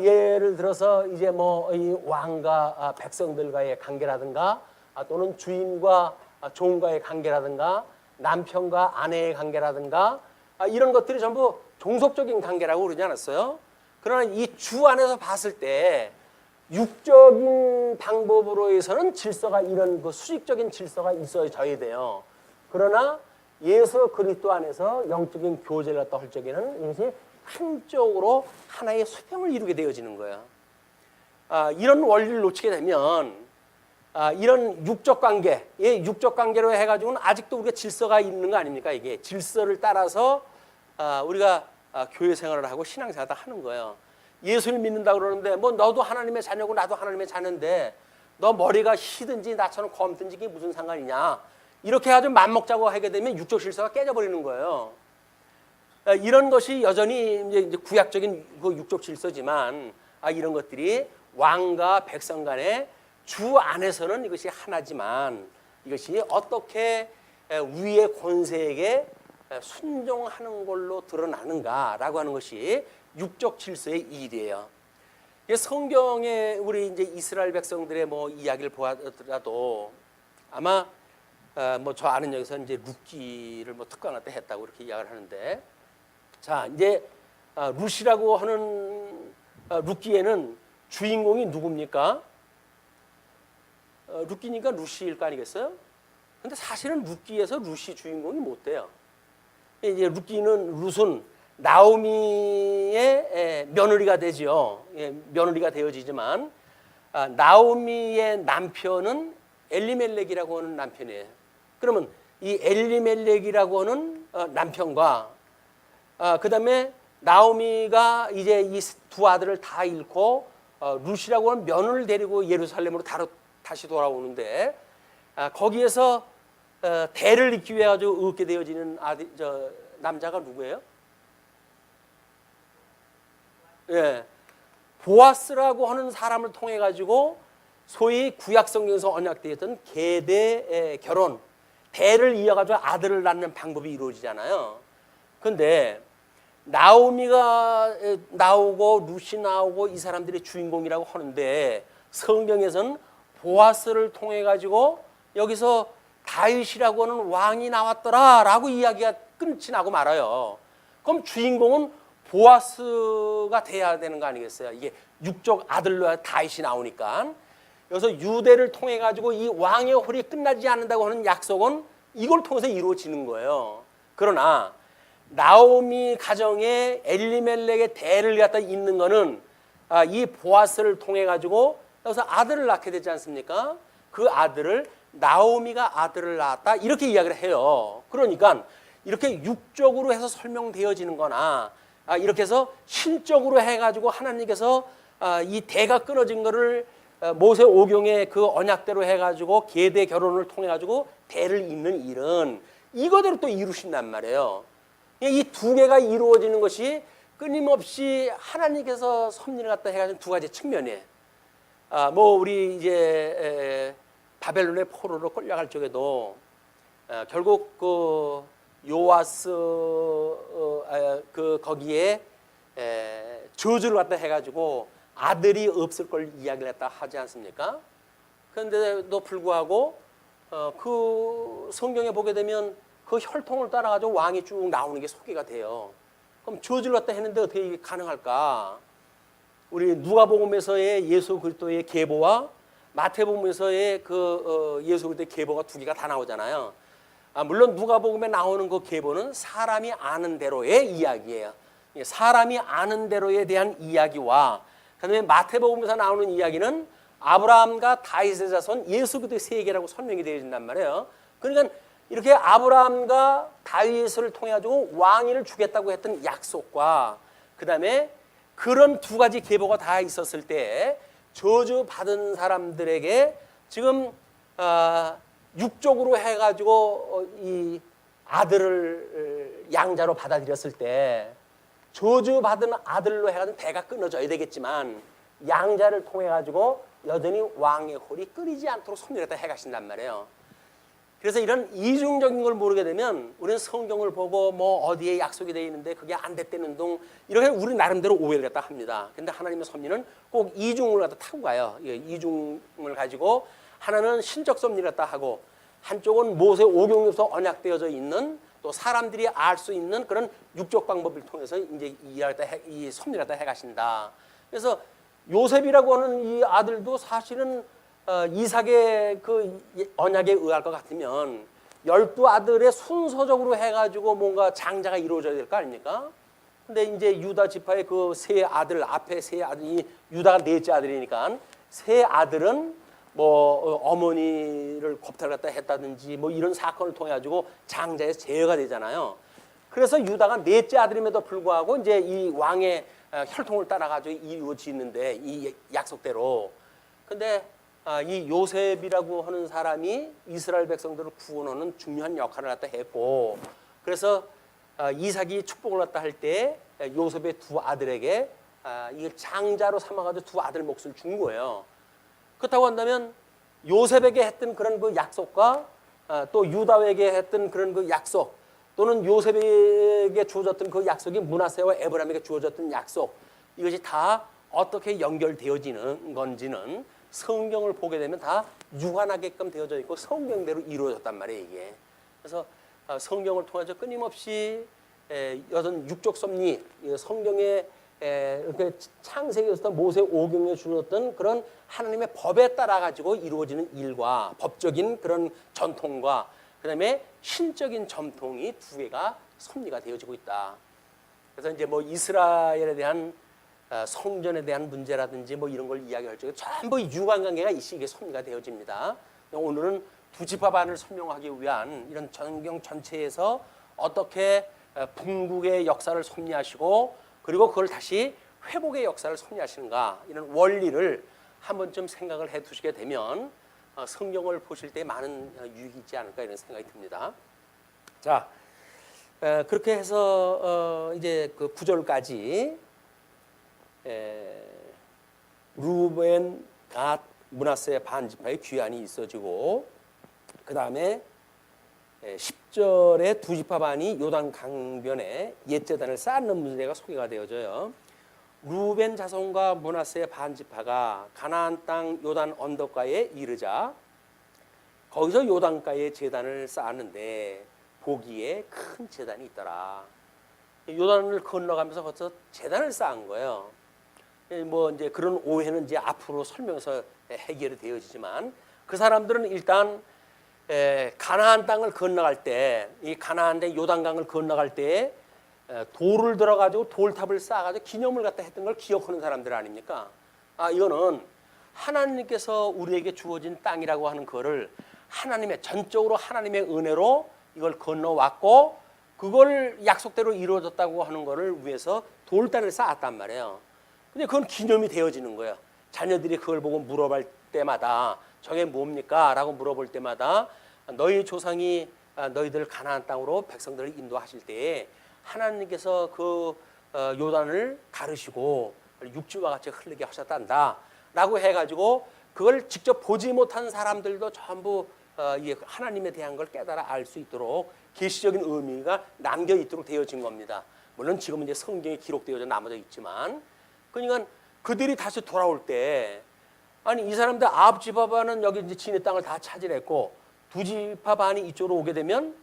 예를 들어서 이제 뭐 이 왕과 백성들과의 관계라든가 또는 주인과 종과의 관계라든가 남편과 아내의 관계라든가 이런 것들이 전부 종속적인 관계라고 그러지 않았어요? 그러나 이 주 안에서 봤을 때 육적인 방법으로 해서는 질서가 이런 그 수직적인 질서가 있어져야 돼요. 그러나 예수 그리스도 안에서 영적인 교제를 갖다 할 적에는 이것이 한쪽으로 하나의 수평을 이루게 되어지는 거예요. 이런 원리를 놓치게 되면 이런 육적 관계, 육적 관계로 해가지고는 아직도 우리가 질서가 있는 거 아닙니까? 이게 질서를 따라서 우리가 교회 생활을 하고 신앙생활을 하는 거예요. 예수를 믿는다 그러는데 뭐 너도 하나님의 자녀고 나도 하나님의 자녀인데 너 머리가 희든지 나처럼 검든지 이게 무슨 상관이냐? 이렇게 해가지고 맘먹자고 하게 되면 육적 질서가 깨져버리는 거예요. 이런 것이 여전히 이제 구약적인 그 육적 질서지만 이런 것들이 왕과 백성 간의 주 안에서는 이것이 하나지만 이것이 어떻게 위의 권세에게 순종하는 걸로 드러나는가라고 하는 것이 육적 질서의 일이에요. 성경에 우리 이제 이스라엘 백성들의 뭐 이야기를 보아더라도 아마 뭐 저 아는 여기서 이제 룻기를 뭐 특강할 때 했다고 이렇게 이야기를 하는데, 자 이제 룻이라고 하는 룻기에는 주인공이 누굽니까? 룻기니까 룻일 거 아니겠어요? 근데 사실은 룻기에서 룻이 주인공이 못 돼요. 이제 룻은 나오미의 며느리가 되지요. 며느리가 되어지지만 나오미의 남편은 엘리멜렉이라고 하는 남편이에요. 그러면 이 엘리멜렉이라고 하는 남편과 그다음에 나오미가 이제 이 두 아들을 다 잃고 룻이라고 하는 며느리를 데리고 예루살렘으로 다시 돌아오는데 거기에서 대를 잇기 위해 가지고 얻게 되어지는 남자가 누구예요? 예, 보아스라고 하는 사람을 통해 가지고 소위 구약 성경에서 언약되었던 계대 결혼, 대를 이어가지고 아들을 낳는 방법이 이루어지잖아요. 그런데 나오미가 나오고 룻이 나오고 이 사람들이 주인공이라고 하는데 성경에서는 보아스를 통해 가지고 여기서 다윗이라고 하는 왕이 나왔더라라고 이야기가 끝이 나고 말아요. 그럼 주인공은 보아스가 돼야 되는 거 아니겠어요? 이게 육적 아들로 다윗이 나오니까. 여기서 유대를 통해 가지고 이 왕의 홀이 끝나지 않는다고 하는 약속은 이걸 통해서 이루어지는 거예요. 그러나 나오미 가정에 엘리멜렉의 대를 갖다 잇는 거는 이 보아스를 통해 가지고 여기서 아들을 낳게 되지 않습니까? 그 아들을 나오미가 아들을 낳았다 이렇게 이야기를 해요. 그러니까 이렇게 육적으로 해서 설명되어지는 거나 이렇게 해서 신적으로 해가지고 하나님께서 이 대가 끊어진 거를 모세 오경의 그 언약대로 해가지고 계대 결혼을 통해 가지고 대를 잇는 일은 이거대로 또 이루신단 말이에요. 이 두 개가 이루어지는 것이 끊임없이 하나님께서 섭리를 갖다 해가지고 두 가지 측면이에요. 뭐 우리 이제 바벨론의 포로로 끌려갈 적에도 결국 그 요아스 그 거기에 저주를 갖다 해가지고 아들이 없을 걸 이야기를 했다 하지 않습니까? 그런데도 불구하고 그 성경에 보게 되면 그 혈통을 따라가지고 왕이 쭉 나오는 게 소개가 돼요. 그럼 저주를 갖다 했는데 어떻게 이게 가능할까? 우리 누가복음에서의 예수 그리스도의 계보와 마태복음에서의 그 예수 그리스도의 계보가 두 개가 다 나오잖아요. 물론 누가복음에 나오는 그 계보는 사람이 아는 대로의 이야기예요. 사람이 아는 대로에 대한 이야기와 그다음에 마태복음에서 나오는 이야기는 아브라함과 다윗의 자손 예수 그리스도의 세계라고 설명이 되어진단 말이에요. 그러니까 이렇게 아브라함과 다윗을 통해 가지고 왕위를 주겠다고 했던 약속과 그다음에 그런 두 가지 계보가 다 있었을 때 저주 받은 사람들에게 지금 육적으로 해가지고 이 아들을 양자로 받아들였을 때 저주 받은 아들로 해가지고 대가 끊어져야 되겠지만 양자를 통해 가지고 여전히 왕의 홀이 끊이지 않도록 섭리를 다 해가신단 말이에요. 그래서 이런 이중적인 걸 모르게 되면 우리는 성경을 보고 뭐 어디에 약속이 되어 있는데 그게 안 됐다는 둥 이렇게 우리 나름대로 오해를 갖다 합니다. 근데 하나님의 섭리는 꼭 이중을 갖다 타고 가요. 이중을 가지고 하나는 신적 섭리를 갖다 하고 한쪽은 모세 오경에서 언약되어져 있는 또 사람들이 알 수 있는 그런 육적 방법을 통해서 이제 이 섭리를 갖다 해가신다. 그래서 요셉이라고 하는 이 아들도 사실은 이삭의 그 언약에 의할 것 같으면 12아들의 순서적으로 해가지고 뭔가 장자가 이루어져야 될 거 아닙니까? 근데 이제 유다 지파의 그 세 아들 앞에 세 아들이 유다가 넷째 아들이니까 세 아들은 뭐 어머니를 겁탈 갖다 했다든지 뭐 이런 사건을 통해 가지고 장자에서 제어가 되잖아요. 그래서 유다가 넷째 아들임에도 불구하고 이제 이 왕의 혈통을 따라 가지고 이루어지는데 이 약속대로. 근데 이 요셉이라고 하는 사람이 이스라엘 백성들을 구원하는 중요한 역할을 갖다 했고, 그래서 이삭이 축복을 갖다 할 때 요셉의 두 아들에게 이걸 장자로 삼아가지고 두 아들 몫을 준 거예요. 그렇다고 한다면 요셉에게 했던 그런 그 약속과 또 유다에게 했던 그런 그 약속, 또는 요셉에게 주어졌던 그 약속이 므낫세와 에브라임에게 주어졌던 약속, 이것이 다 어떻게 연결되어지는 건지는 성경을 보게 되면 다 유관하게끔 되어져 있고 성경대로 이루어졌단 말이에요, 이게. 그래서 성경을 통해서 끊임없이 여전 육적 섭리, 성경에 이렇게 창세기에서 모세 오경에 주었던 그런 하나님의 법에 따라 가지고 이루어지는 일과 법적인 그런 전통과 그다음에 신적인 전통이 두 개가 섭리가 되어지고 있다. 그래서 이제 뭐 이스라엘에 대한 성전에 대한 문제라든지 뭐 이런 걸 이야기할 적에 전부 유관관계가 이게 섭리가 되어집니다. 오늘은 두 지파 반을 설명하기 위한 이런 성경 전체에서 어떻게 분국의 역사를 섭리하시고 그리고 그걸 다시 회복의 역사를 섭리하시는가, 이런 원리를 한 번쯤 생각을 해 두시게 되면 성경을 보실 때 많은 유익이 있지 않을까 이런 생각이 듭니다. 자, 그렇게 해서 이제 그 9절까지 루벤, 갓, 므낫세 반지파의 귀환이 있어지고, 그 다음에 10절에 두 지파 반이 요단 강변에 옛 제단을 쌓는 문제가 소개가 되어져요. 루벤 자손과 므낫세 반지파가 가나안 땅 요단 언덕가에 이르자 거기서 요단가에 제단을 쌓았는데 보기에 큰 제단이 있더라. 요단을 건너가면서 거기서 제단을 쌓은 거예요. 뭐 이제 그런 오해는 이제 앞으로 설명서 해결이 되어지지만, 그 사람들은 일단 가나안 땅을 건너갈 때, 이 가나안 땅 요단강을 건너갈 때 돌을 들어가지고 돌탑을 쌓아가지고 기념을 갖다 했던 걸 기억하는 사람들 아닙니까? 이거는 하나님께서 우리에게 주어진 땅이라고 하는 거를 하나님의 전적으로 하나님의 은혜로 이걸 건너왔고 그걸 약속대로 이루어졌다고 하는 거를 위해서 돌단을 쌓았단 말이에요. 근데 그건 기념이 되어지는 거예요. 자녀들이 그걸 보고 물어볼 때마다 저게 뭡니까? 라고 물어볼 때마다 너희 조상이 너희들 가나안 땅으로 백성들을 인도하실 때에 하나님께서 그 요단을 가르시고 육지와 같이 흘리게 하셨단다 라고 해가지고 그걸 직접 보지 못한 사람들도 전부 하나님에 대한 걸 깨달아 알 수 있도록 계시적인 의미가 남겨 있도록 되어진 겁니다. 물론 지금은 이제 성경에 기록되어져 남아져 있지만, 그러니까 그들이 다시 돌아올 때, 아니 이 사람들 아홉 지파 반은 여기 이제 지네 땅을 다 차지했고 두 지파 반이 이쪽으로 오게 되면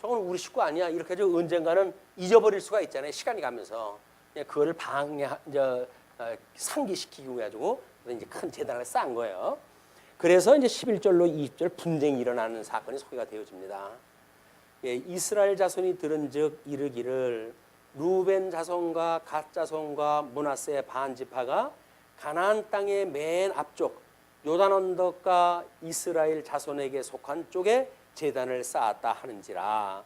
저건 우리 식구 아니야 이렇게 해서 언젠가는 잊어버릴 수가 있잖아요. 시간이 가면서 그거를 상기시키기 위해 가지고 이제 큰 제단을 쌓은 거예요. 그래서 이제 11절로 20절 분쟁이 일어나는 사건이 소개가 되어집니다. 이스라엘 자손이 들은즉 이르기를 루벤 자손과 갓 자손과 므낫세 반지파가 가나안 땅의 맨 앞쪽 요단 언덕과 이스라엘 자손에게 속한 쪽에 제단을 쌓았다 하는지라.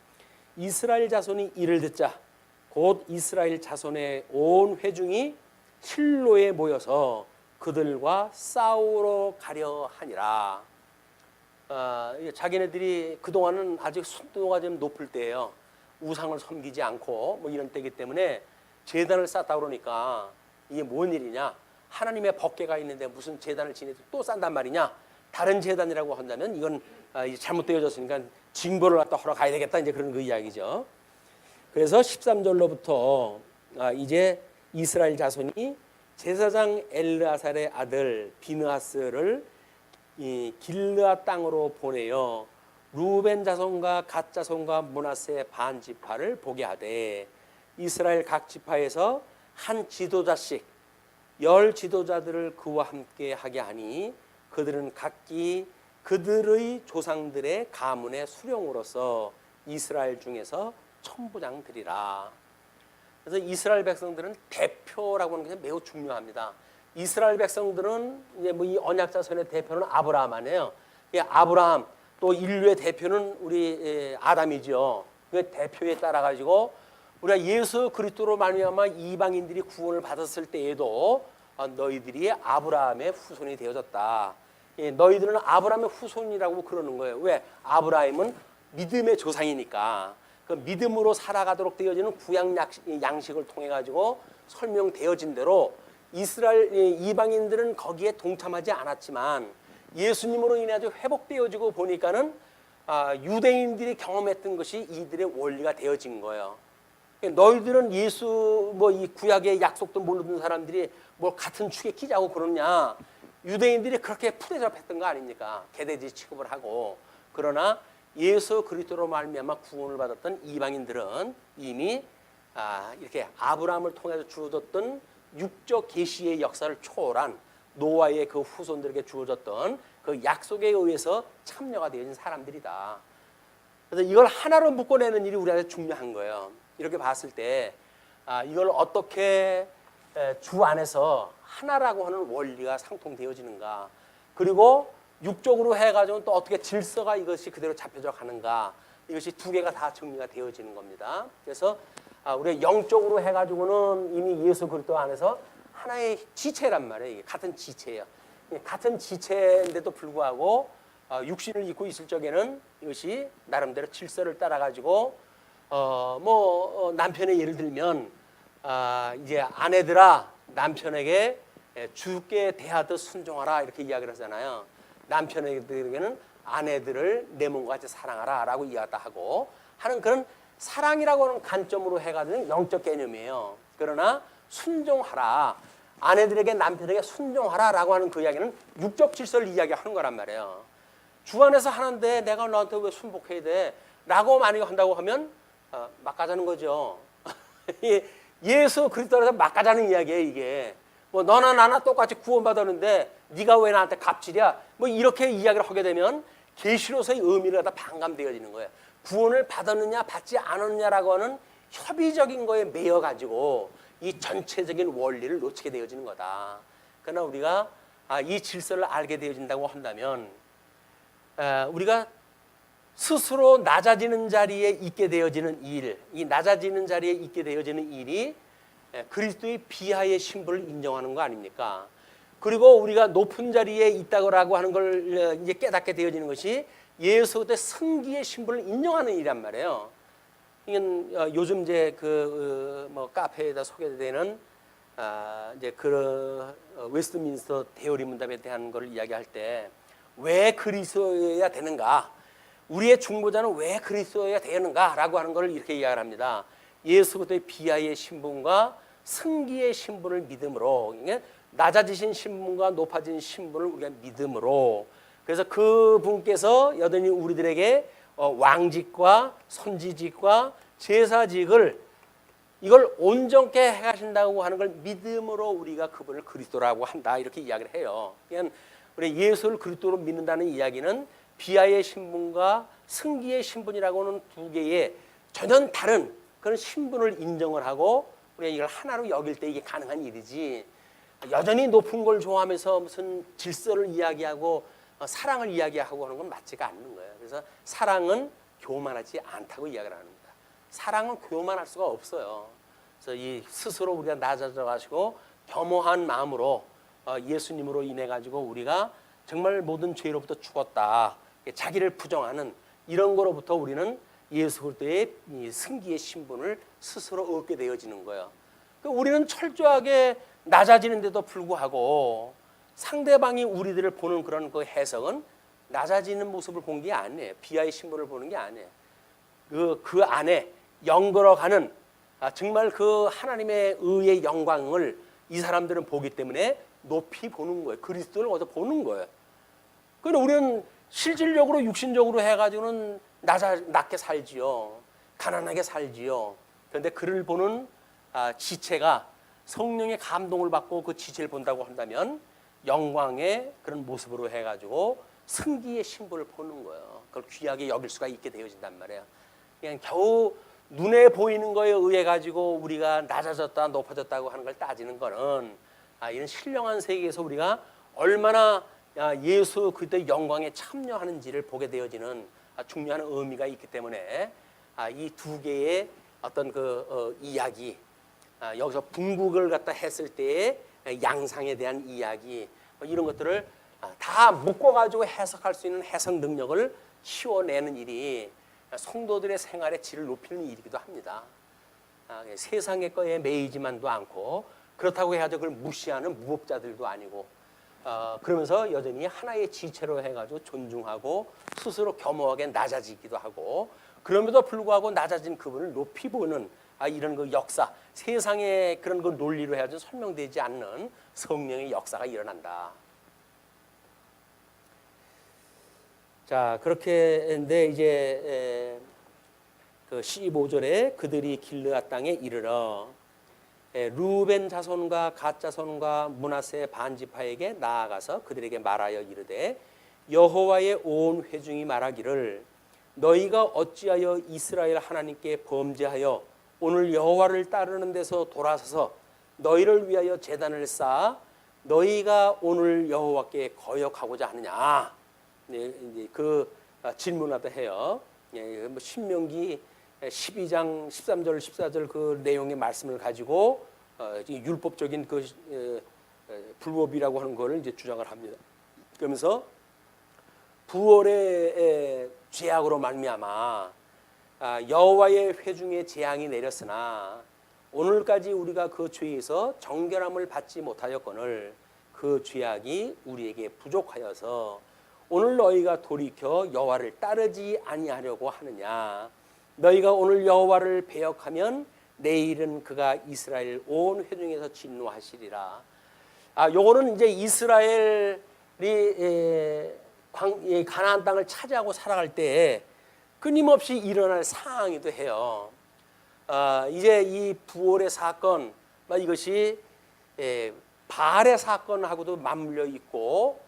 이스라엘 자손이 이를 듣자 곧 이스라엘 자손의 온 회중이 실로에 모여서 그들과 싸우러 가려 하니라. 자기네들이 그동안은 아직 순도가 좀 높을 때예요. 우상을 섬기지 않고 뭐 이런 때이기 때문에 제단을 쌓다 그러니까 이게 뭔 일이냐, 하나님의 법궤가 있는데 무슨 제단을 지내도 또 쌓단 말이냐, 다른 제단이라고 한다면 이건 잘못되어졌으니까 징벌을 갖다 하러 가야 되겠다 이제 그런 그 이야기죠. 그래서 13절로부터 이제 이스라엘 자손이 제사장 엘르아살의 아들 비느하스를 이 길르앗 땅으로 보내어 루벤 자손과 갓 자손과 므낫세 반 지파를 보게 하되 이스라엘 각 지파에서 한 지도자씩 10 지도자들을 그와 함께 하게 하니 그들은 각기 그들의 조상들의 가문의 수령으로서 이스라엘 중에서 천부장들이라. 그래서 이스라엘 백성들은 대표라고 하는 것이 매우 중요합니다. 이스라엘 백성들은 이제 뭐 이 언약 자손의 대표는 아브라함 아니에요. 아브라함 또 인류의 대표는 우리 아담이죠. 그 대표에 따라 가지고 우리가 예수 그리스도로 말미암아 이방인들이 구원을 받았을 때에도 너희들이 아브라함의 후손이 되어졌다. 너희들은 아브라함의 후손이라고 그러는 거예요. 왜? 아브라함은 믿음의 조상이니까. 그 믿음으로 살아가도록 되어지는 구약 양식을 통해 가지고 설명되어진 대로 이스라엘 이방인들은 거기에 동참하지 않았지만 예수님으로 인해 아주 회복되어지고 보니까는 유대인들이 경험했던 것이 이들의 원리가 되어진 거예요. 너희들은 예수 뭐 이 구약의 약속도 모르는 사람들이 뭐 같은 축에 끼자고 그러냐? 유대인들이 그렇게 푸대접했던 거 아닙니까? 개돼지 취급을 하고. 그러나 예수 그리스도로 말미암아 구원을 받았던 이방인들은 이미 이렇게 아브라함을 통해서 주어졌던 육적 계시의 역사를 초월한 노아의 그 후손들에게 주어졌던 그 약속에 의해서 참여가 되어진 사람들이다. 그래서 이걸 하나로 묶어내는 일이 우리한테 중요한 거예요. 이렇게 봤을 때 이걸 어떻게 주 안에서 하나라고 하는 원리가 상통되어지는가, 그리고 육적으로 해가지고 또 어떻게 질서가 이것이 그대로 잡혀져 가는가, 이것이 두 개가 다 정리가 되어지는 겁니다. 그래서 우리가 영적으로 해가지고는 이미 예수 그리스도 안에서 하나의 지체란 말이에요. 이게 같은 지체예요. 같은 지체인데도 불구하고 육신을 입고 있을 적에는 이것이 나름대로 질서를 따라 가지고 남편의 예를 들면 이제 아내들아 남편에게 주께 대하듯 순종하라 이렇게 이야기를 하잖아요. 남편에게는 아내들을 내 몸과 같이 사랑하라 라고 이야기하고 하는 그런 사랑이라고 하는 관점으로 해가지고 영적 개념이에요. 그러나 순종하라, 아내들에게 남편에게 순종하라 라고 하는 그 이야기는 육적 질서를 이야기하는 거란 말이에요. 주 안에서 하는데 내가 너한테 왜 순복해야 돼? 라고 만약에 한다고 하면 막가자는 거죠. 예수 그리스도에서 막가자는 이야기예요. 이게 뭐 너나 나나 똑같이 구원받았는데 네가 왜 나한테 갑질이야? 뭐 이렇게 이야기를 하게 되면 계시로서의 의미를 갖다 반감되어지는 거예요. 구원을 받았느냐 받지 않았느냐라고 하는 협의적인 거에 매여 가지고 이 전체적인 원리를 놓치게 되어지는 거다. 그러나 우리가 이 질서를 알게 되어진다고 한다면 우리가 스스로 낮아지는 자리에 있게 되어지는 일, 이 낮아지는 자리에 있게 되어지는 일이 그리스도의 비하의 신분을 인정하는 거 아닙니까? 그리고 우리가 높은 자리에 있다고 하는 걸 이제 깨닫게 되어지는 것이 예수 그리스도의 승기의 신분을 인정하는 일이란 말이에요. 이건 요즘 이제 뭐 카페에다 소개되는 이제 그 웨스트민스터 대요리 문답에 대한 걸 이야기할 때 왜 그리스도여야 되는가? 우리의 중보자는 왜 그리스도여야 되는가라고 하는 걸 이렇게 이야기를 합니다. 예수 그리스도의 비하의 신분과 승기의 신분을 믿음으로, 낮아지신 신분과 높아진 신분을 우리가 믿음으로, 그래서 그 분께서 여전히 우리들에게 왕직과 선지직과 제사직을 이걸 온전케 해가신다고 하는 걸 믿음으로 우리가 그분을 그리스도라고 한다 이렇게 이야기를 해요. 그러니까 우리 예수를 그리스도로 믿는다는 이야기는 비하의 신분과 승기의 신분이라고 하는 두 개의 전혀 다른 그런 신분을 인정을 하고 우리가 이걸 하나로 여길 때 이게 가능한 일이지, 여전히 높은 걸 좋아하면서 무슨 질서를 이야기하고 사랑을 이야기하고 하는 건 맞지가 않는 거예요. 그래서 사랑은 교만하지 않다고 이야기를 합니다. 사랑은 교만할 수가 없어요. 그래서 이 스스로 우리가 낮아져 가지고 겸허한 마음으로 예수님으로 인해 가지고 우리가 정말 모든 죄로부터 죽었다, 자기를 부정하는 이런 거로부터 우리는 예수 그리스도의 이 승기의 신분을 스스로 얻게 되어지는 거예요. 우리는 철저하게 낮아지는데도 불구하고 상대방이 우리들을 보는 그런 그 해석은 낮아지는 모습을 본 게 아니에요. 비하의 신분을 보는 게 아니에요. 그 안에 영걸어가는 정말 그 하나님의 의의 영광을 이 사람들은 보기 때문에 높이 보는 거예요. 그리스도를 어디서 보는 거예요. 그런데 우리는 실질적으로 육신적으로 해가지고는 낮게 살지요. 가난하게 살지요. 그런데 그를 보는 지체가 성령의 감동을 받고 그 지체를 본다고 한다면 영광의 그런 모습으로 해가지고 승기의 신분을 보는 거예요. 그걸 귀하게 여길 수가 있게 되어진단 말이에요. 그냥 겨우 눈에 보이는 거에 의해 가지고 우리가 낮아졌다 높아졌다고 하는 걸 따지는 거는 이런 신령한 세계에서 우리가 얼마나 예수 그리스도의 영광에 참여하는지를 보게 되어지는 중요한 의미가 있기 때문에 이 두 개의 어떤 이야기, 여기서 궁극을 갖다 했을 때의 양상에 대한 이야기, 이런 것들을 다 묶어가지고 해석할 수 있는 해석 능력을 키워내는 일이 성도들의 생활의 질을 높이는 일이기도 합니다. 세상의 거에 매이지만도 않고 그렇다고 해가지고 그걸 무시하는 무법자들도 아니고 그러면서 여전히 하나의 지체로 해가지고 존중하고 스스로 겸허하게 낮아지기도 하고 그럼에도 불구하고 낮아진 그분을 높이 보는 이런 그 역사, 세상의 그런 그 논리로 해가지고 설명되지 않는 성령의 역사가 일어난다. 자, 그렇게 했는데 이제 그 15절에 그들이 길르앗 땅에 이르러 루벤 자손과 갓 자손과 므낫세 반지파에게 나아가서 그들에게 말하여 이르되 여호와의 온 회중이 말하기를 너희가 어찌하여 이스라엘 하나님께 범죄하여 오늘 여호와를 따르는 데서 돌아서서 너희를 위하여 제단을 쌓아 너희가 오늘 여호와께 거역하고자 하느냐. 네, 이제 그 질문하다 해요. 뭐 신명기 12장 13절 14절 그 내용의 말씀을 가지고 율법적인 그 불법이라고 하는 것을 이제 주장을 합니다. 그러면서 부월의 죄악으로 말미암아 여호와의 회중의 재앙이 내렸으나 오늘까지 우리가 그 죄에서 정결함을 받지 못하였거늘 그 죄악이 우리에게 부족하여서 오늘 너희가 돌이켜 여호와를 따르지 아니하려고 하느냐. 너희가 오늘 여호와를 배역하면 내일은 그가 이스라엘 온 회중에서 진노하시리라. 요거는 이제 이스라엘이 가나안 땅을 차지하고 살아갈 때에 끊임없이 일어날 상황이기도 해요. 이제 이 부올의 사건, 이것이 바알의 사건하고도 맞물려 있고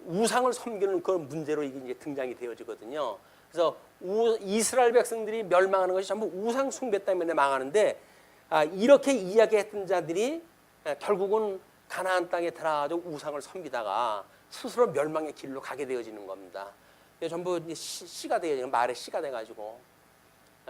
우상을 섬기는 그런 문제로 이게 이제 등장이 되어지거든요. 그래서 이스라엘 백성들이 멸망하는 것이 전부 우상 숭배 때문에 망하는데 이렇게 이야기했던 자들이 결국은 가나안 땅에 들어가서 우상을 섬기다가 스스로 멸망의 길로 가게 되어지는 겁니다. 전부 씨가 되어지는 말의 씨가 돼가지고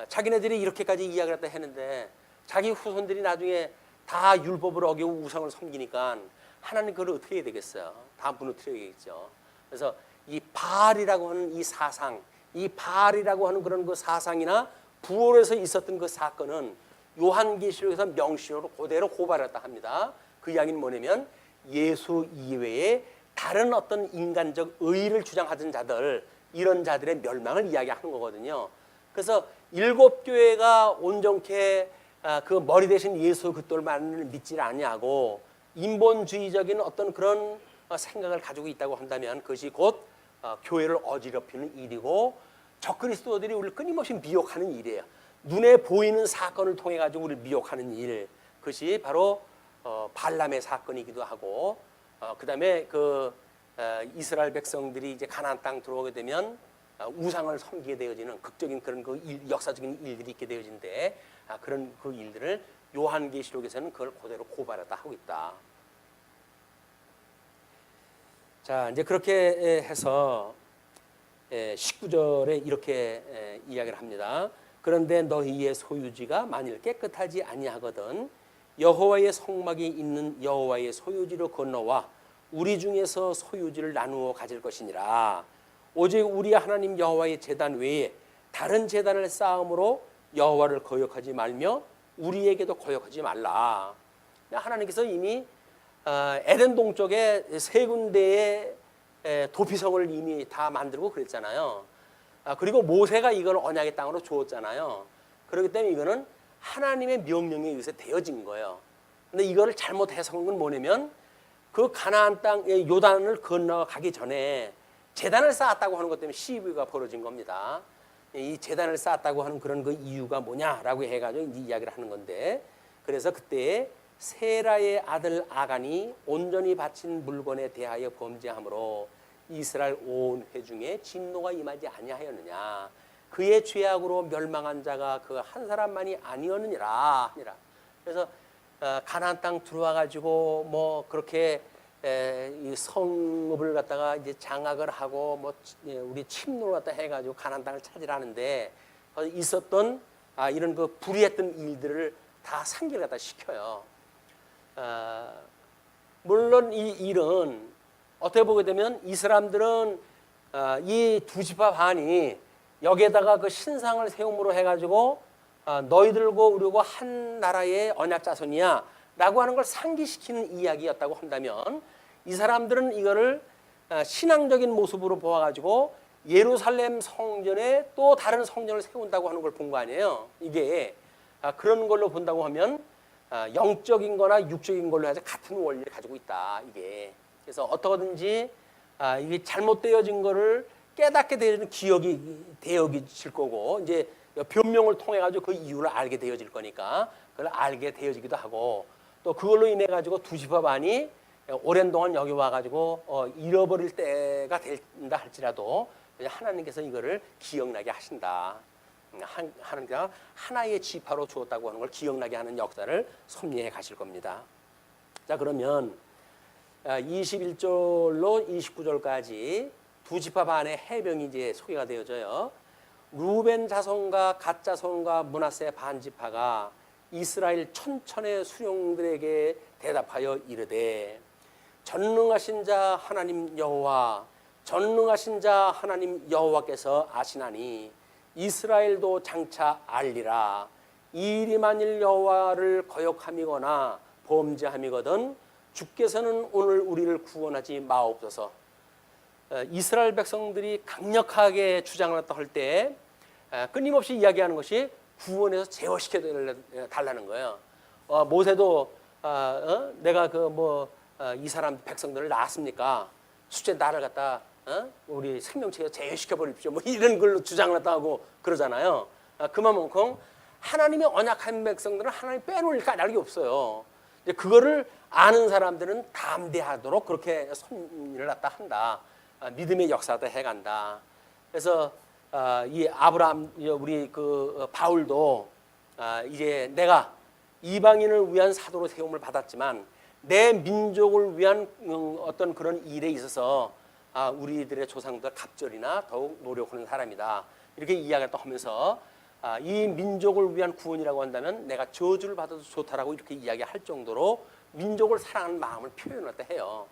자기네들이 이렇게까지 이야기를 했다 했는데 자기 후손들이 나중에 다 율법을 어기고 우상을 섬기니까 하나님 그걸 어떻게 해야 되겠어요? 다 무너뜨려야겠죠. 그래서 이 바알이라고 하는 이 사상, 이 바알이라고 하는 그런 그 사상이나 부월에서 있었던 그 사건은 요한계시록에서 명시로 그대로 고발했다 합니다. 그 이야기는 뭐냐면 예수 이외에 다른 어떤 인간적 의의를 주장하던 자들, 이런 자들의 멸망을 이야기하는 거거든요. 그래서 일곱 교회가 온전케 그 머리 대신 예수 그리스도를 믿지 아니하고 인본주의적인 어떤 그런 생각을 가지고 있다고 한다면 그것이 곧 교회를 어지럽히는 일이고 적그리스도들이 우리를 끊임없이 미혹하는 일이에요. 눈에 보이는 사건을 통해 가지고 우리를 미혹하는 일, 그것이 바로 발람의 사건이기도 하고 그다음에 이스라엘 백성들이 이제 가나안 땅 들어오게 되면 우상을 섬기게 되어지는 극적인 그런 역사적인 일들이 있게 되어진데 그런 그 일들을 요한계시록에서는 그걸 그대로 고발했다 하고 있다. 자, 이제 그렇게 해서 19절에 이렇게 이야기를 합니다. 그런데 너희의 소유지가 만일 깨끗하지 아니하거든 여호와의 성막이 있는 여호와의 소유지로 건너와 우리 중에서 소유지를 나누어 가질 것이니라. 오직 우리 하나님 여호와의 제단 외에 다른 제단을 쌓음으로 여호와를 거역하지 말며 우리에게도 거역하지 말라. 하나님께서 이미 에덴 동쪽에 세 군데의 도피성을 이미 다 만들고 그랬잖아요. 그리고 모세가 이걸 언약의 땅으로 주었잖아요. 그렇기 때문에 이거는 하나님의 명령에 의해서 되어진 거예요. 근데 이거를 잘못 해석한 건 뭐냐면 그 가나안 땅 요단을 건너가기 전에 제단을 쌓았다고 하는 것 때문에 시비가 벌어진 겁니다. 이 제단을 쌓았다고 하는 그런 그 이유가 뭐냐라고 해가지고 이 이야기를 하는 건데, 그래서 그때 세라의 아들 아간이 온전히 바친 물건에 대하여 범죄함으로 이스라엘 온 회중에 진노가 임하지 아니하였느냐. 그의 죄악으로 멸망한 자가 그 한 사람만이 아니었느니라. 그래서 가나안 땅 들어와 가지고 뭐 그렇게 이 성읍을 갖다가 이제 장악을 하고 뭐 우리 침노를 갖다 해가지고 가나안 땅을 차지하는데 있었던 이런 그 불의했던 일들을 다 상기를 갖다 시켜요. 물론 이 일은 어떻게 보게 되면 이 사람들은 이 두 지파 반이 여기에다가 그 신상을 세움으로 해가지고 너희들고 우리고 한 나라의 언약 자손이야 라고 하는 걸 상기시키는 이야기였다고 한다면, 이 사람들은 이거를 신앙적인 모습으로 보아가지고 예루살렘 성전에 또 다른 성전을 세운다고 하는 걸 본 거 아니에요. 이게 그런 걸로 본다고 하면 영적인 거나 육적인 걸로 해서 같은 원리를 가지고 있다. 이게 그래서 어떻게든지 이게 잘못되어진 거를 깨닫게 되어지는 기억이 되어질 거고, 이제 변명을 통해 가지고 그 이유를 알게 되어질 거니까 그걸 알게 되어지기도 하고, 또 그걸로 인해 가지고 두 지파 반이 오랜 동안 여기 와 가지고 잃어버릴 때가 된다 할지라도 하나님께서 이거를 기억나게 하신다. 하나님께서 하나의 지파로 주었다고 하는 걸 기억나게 하는 역사를 섭리해 가실 겁니다. 자, 그러면 21절로 29절까지 두 지파 반의 해병이 이제 소개가 되어져요. 루벤 자손과 갓 자손과 므낫세 반 지파가 이스라엘 천천의 수령들에게 대답하여 이르되, 전능하신 자 하나님 여호와, 전능하신 자 하나님 여호와께서 아시나니 이스라엘도 장차 알리라. 이 일이 만일 여호와를 거역함이거나 범죄함이거든 주께서는 오늘 우리를 구원하지 마옵소서. 이스라엘 백성들이 강력하게 주장을 할 때 끊임없이 이야기하는 것이 구원해서 제어시켜 달라는 거예요. 모세도 내가 이 사람 백성들을 낳았습니까? 수제 나를 갖다 우리 생명체에 제어시켜 버립시오. 뭐 이런 걸로 주장을 갖다 하고 그러잖아요. 그만큼 하나님의 언약한 백성들은 하나님 빼놓을 까닭이 없어요. 이제 그거를 아는 사람들은 담대하도록 그렇게 손을 갖다 한다. 믿음의 역사도 해간다. 그래서 이 아브라함, 우리 그 바울도 이제 내가 이방인을 위한 사도로 세움을 받았지만 내 민족을 위한 어떤 그런 일에 있어서 우리들의 조상들 갑절이나 더욱 노력하는 사람이다. 이렇게 이야기를 또 하면서 이 민족을 위한 구원이라고 한다면 내가 저주를 받아도 좋다라고 이렇게 이야기할 정도로 민족을 사랑하는 마음을 표현했다 해요.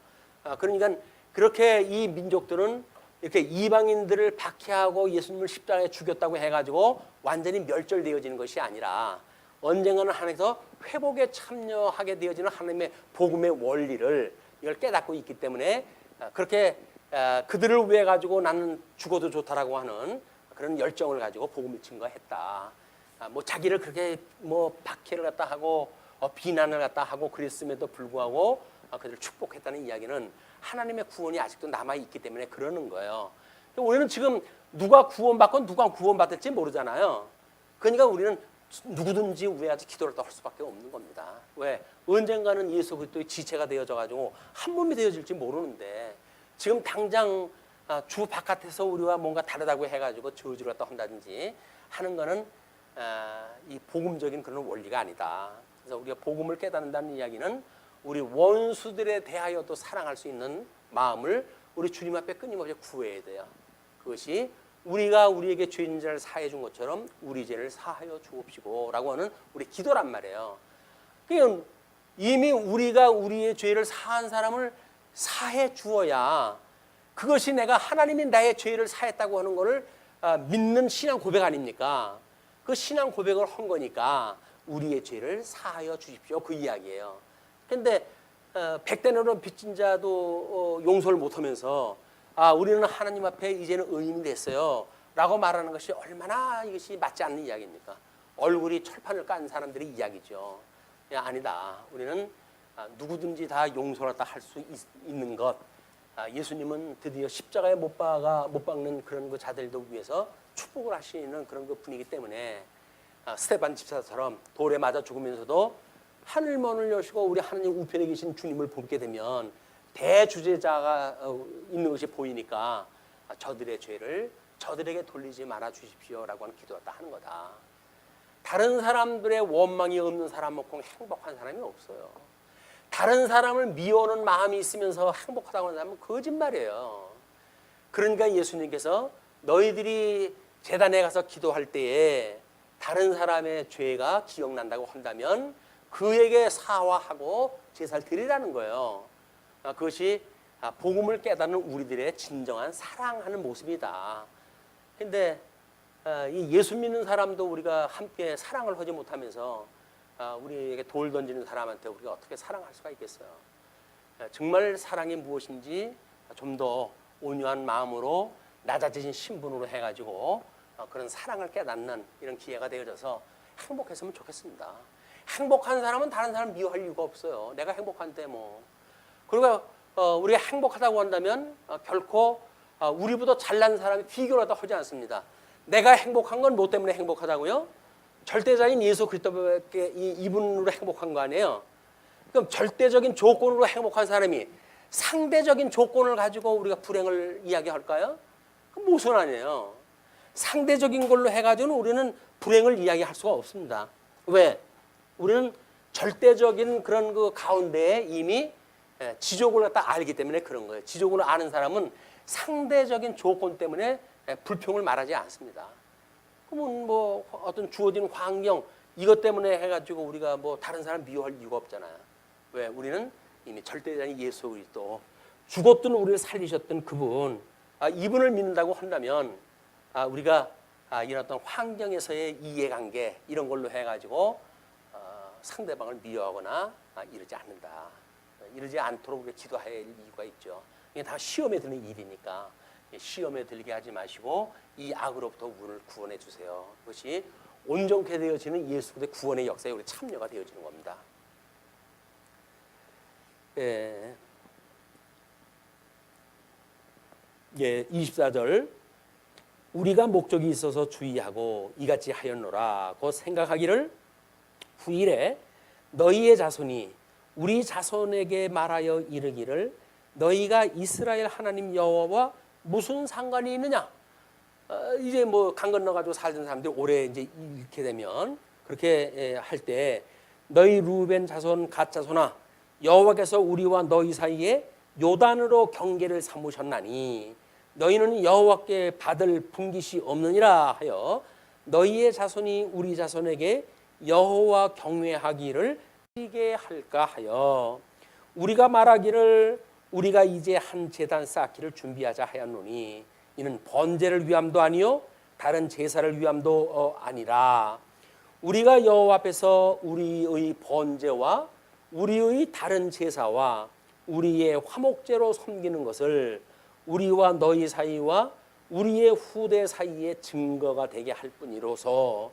그러니까 그렇게 이 민족들은 이렇게 이방인들을 박해하고 예수님을 십자가에 죽였다고 해가지고 완전히 멸절되어지는 것이 아니라 언젠가는 하나님께서 회복에 참여하게 되어지는 하나님의 복음의 원리를 이걸 깨닫고 있기 때문에 그렇게 그들을 위해 가지고 나는 죽어도 좋다라고 하는 그런 열정을 가지고 복음을 증거했다. 뭐 자기를 그렇게 뭐 박해를 갖다 하고 비난을 갖다 하고 그랬음에도 불구하고 그들을 축복했다는 이야기는 하나님의 구원이 아직도 남아 있기 때문에 그러는 거예요. 우리는 지금 누가 구원받건 누가 구원받을지 모르잖아요. 그러니까 우리는 누구든지 위하여 기도를 할 수밖에 없는 겁니다. 왜? 언젠가는 예수 그리스도의 지체가 되어져 가지고 한 몸이 되어질지 모르는데 지금 당장 주 바깥에서 우리와 뭔가 다르다고 해가지고 저주를 갖다 한다든지 하는 거는 이 복음적인 그런 원리가 아니다. 그래서 우리가 복음을 깨닫는다는 이야기는 우리 원수들에 대하여도 사랑할 수 있는 마음을 우리 주님 앞에 끊임없이 구해야 돼요. 그것이 우리가 우리에게 죄인들을 사해 준 것처럼 우리 죄를 사하여 주옵시고 라고 하는 우리 기도란 말이에요. 그러니까 이미 우리가 우리의 죄를 사한 사람을 사해 주어야 그것이 내가 하나님이 나의 죄를 사했다고 하는 것을 믿는 신앙 고백 아닙니까? 그 신앙 고백을 한 거니까 우리의 죄를 사하여 주십시오. 그 이야기예요. 그런데 100대너로 빚진 자도 용서를 못하면서 우리는 하나님 앞에 이제는 의인이 됐어요 라고 말하는 것이 얼마나 이것이 맞지 않는 이야기입니까? 얼굴이 철판을 깐 사람들의 이야기죠. 아니다. 우리는 누구든지 다 용서받다 할 수 있는 것. 예수님은 드디어 십자가에 못 박는 그런 그 자들도 위해서 축복을 하시는 그런 그 분이기 때문에 스테반 집사처럼 돌에 맞아 죽으면서도 하늘문을 여시고 우리 하나님 우편에 계신 주님을 보게 되면 대주제자가 있는 것이 보이니까 저들의 죄를 저들에게 돌리지 말아 주십시오라고 하는 기도했다 하는 거다. 다른 사람들의 원망이 없는 사람 없고 행복한 사람이 없어요. 다른 사람을 미워하는 마음이 있으면서 행복하다고 하는 사람은 거짓말이에요. 그러니까 예수님께서 너희들이 제단에 가서 기도할 때에 다른 사람의 죄가 기억난다고 한다면 그에게 사화하고 제사를 드리라는 거예요. 그것이 복음을 깨닫는 우리들의 진정한 사랑하는 모습이다. 근데 이 예수 믿는 사람도 우리가 함께 사랑을 하지 못하면서 우리에게 돌 던지는 사람한테 우리가 어떻게 사랑할 수가 있겠어요? 정말 사랑이 무엇인지 좀 더 온유한 마음으로 낮아진 신분으로 해가지고 그런 사랑을 깨닫는 이런 기회가 되어져서 행복했으면 좋겠습니다. 행복한 사람은 다른 사람 미워할 이유가 없어요. 내가 행복한데 뭐. 그리고 우리가 행복하다고 한다면 결코 우리보다 잘난 사람이 비교를 하지 않습니다. 내가 행복한 건 뭐 때문에 행복하다고요? 절대자인 예수 그리스도께 이분으로 행복한 거 아니에요? 그럼 절대적인 조건으로 행복한 사람이 상대적인 조건을 가지고 우리가 불행을 이야기할까요? 그건 모순 아니에요. 상대적인 걸로 해가지고는 우리는 불행을 이야기할 수가 없습니다. 왜? 우리는 절대적인 그런 그 가운데에 이미 지족을 갖다 알기 때문에 그런 거예요. 지족을 아는 사람은 상대적인 조건 때문에 불평을 말하지 않습니다. 그러면 뭐 어떤 주어진 환경 이것 때문에 해가지고 우리가 뭐 다른 사람 미워할 이유가 없잖아요. 왜? 우리는 이미 절대자인 예수 그리스도 죽었던 우리를 살리셨던 그분 이분을 믿는다고 한다면 우리가 이런 어떤 환경에서의 이해관계 이런 걸로 해가지고 상대방을 미워하거나 이러지 않는다. 이러지 않도록 우리가 기도할 이유가 있죠. 이게 다 시험에 드는 일이니까 시험에 들게 하지 마시고 이 악으로부터 우리를 구원해 주세요. 그것이 온전케 되어지는 예수 그리스도의 구원의 역사에 우리 참여가 되어지는 겁니다. 예, 24절 우리가 목적이 있어서 주의하고 이같이 하였노라 고 생각하기를 후일에 너희의 자손이 우리 자손에게 말하여 이르기를 너희가 이스라엘 하나님 여호와와 무슨 상관이 있느냐? 이제 뭐 강 건너가지고 살던 사람들이 오래 이제 잃게 되면 그렇게 할 때 너희 루벤 자손 갓 자손아 여호와께서 우리와 너희 사이에 요단으로 경계를 삼으셨나니 너희는 여호와께 받을 분깃이 없느니라 하여 너희의 자손이 우리 자손에게 여호와 경외하기를 하게 할까 하여 우리가 말하기를 우리가 이제 한 제단 쌓기를 준비하자 하였노니 이는 번제를 위함도 아니요 다른 제사를 위함도 아니라 우리가 여호와 앞에서 우리의 번제와 우리의 다른 제사와 우리의 화목제로 섬기는 것을 우리와 너희 사이와 우리의 후대 사이에 증거가 되게 할 뿐이로서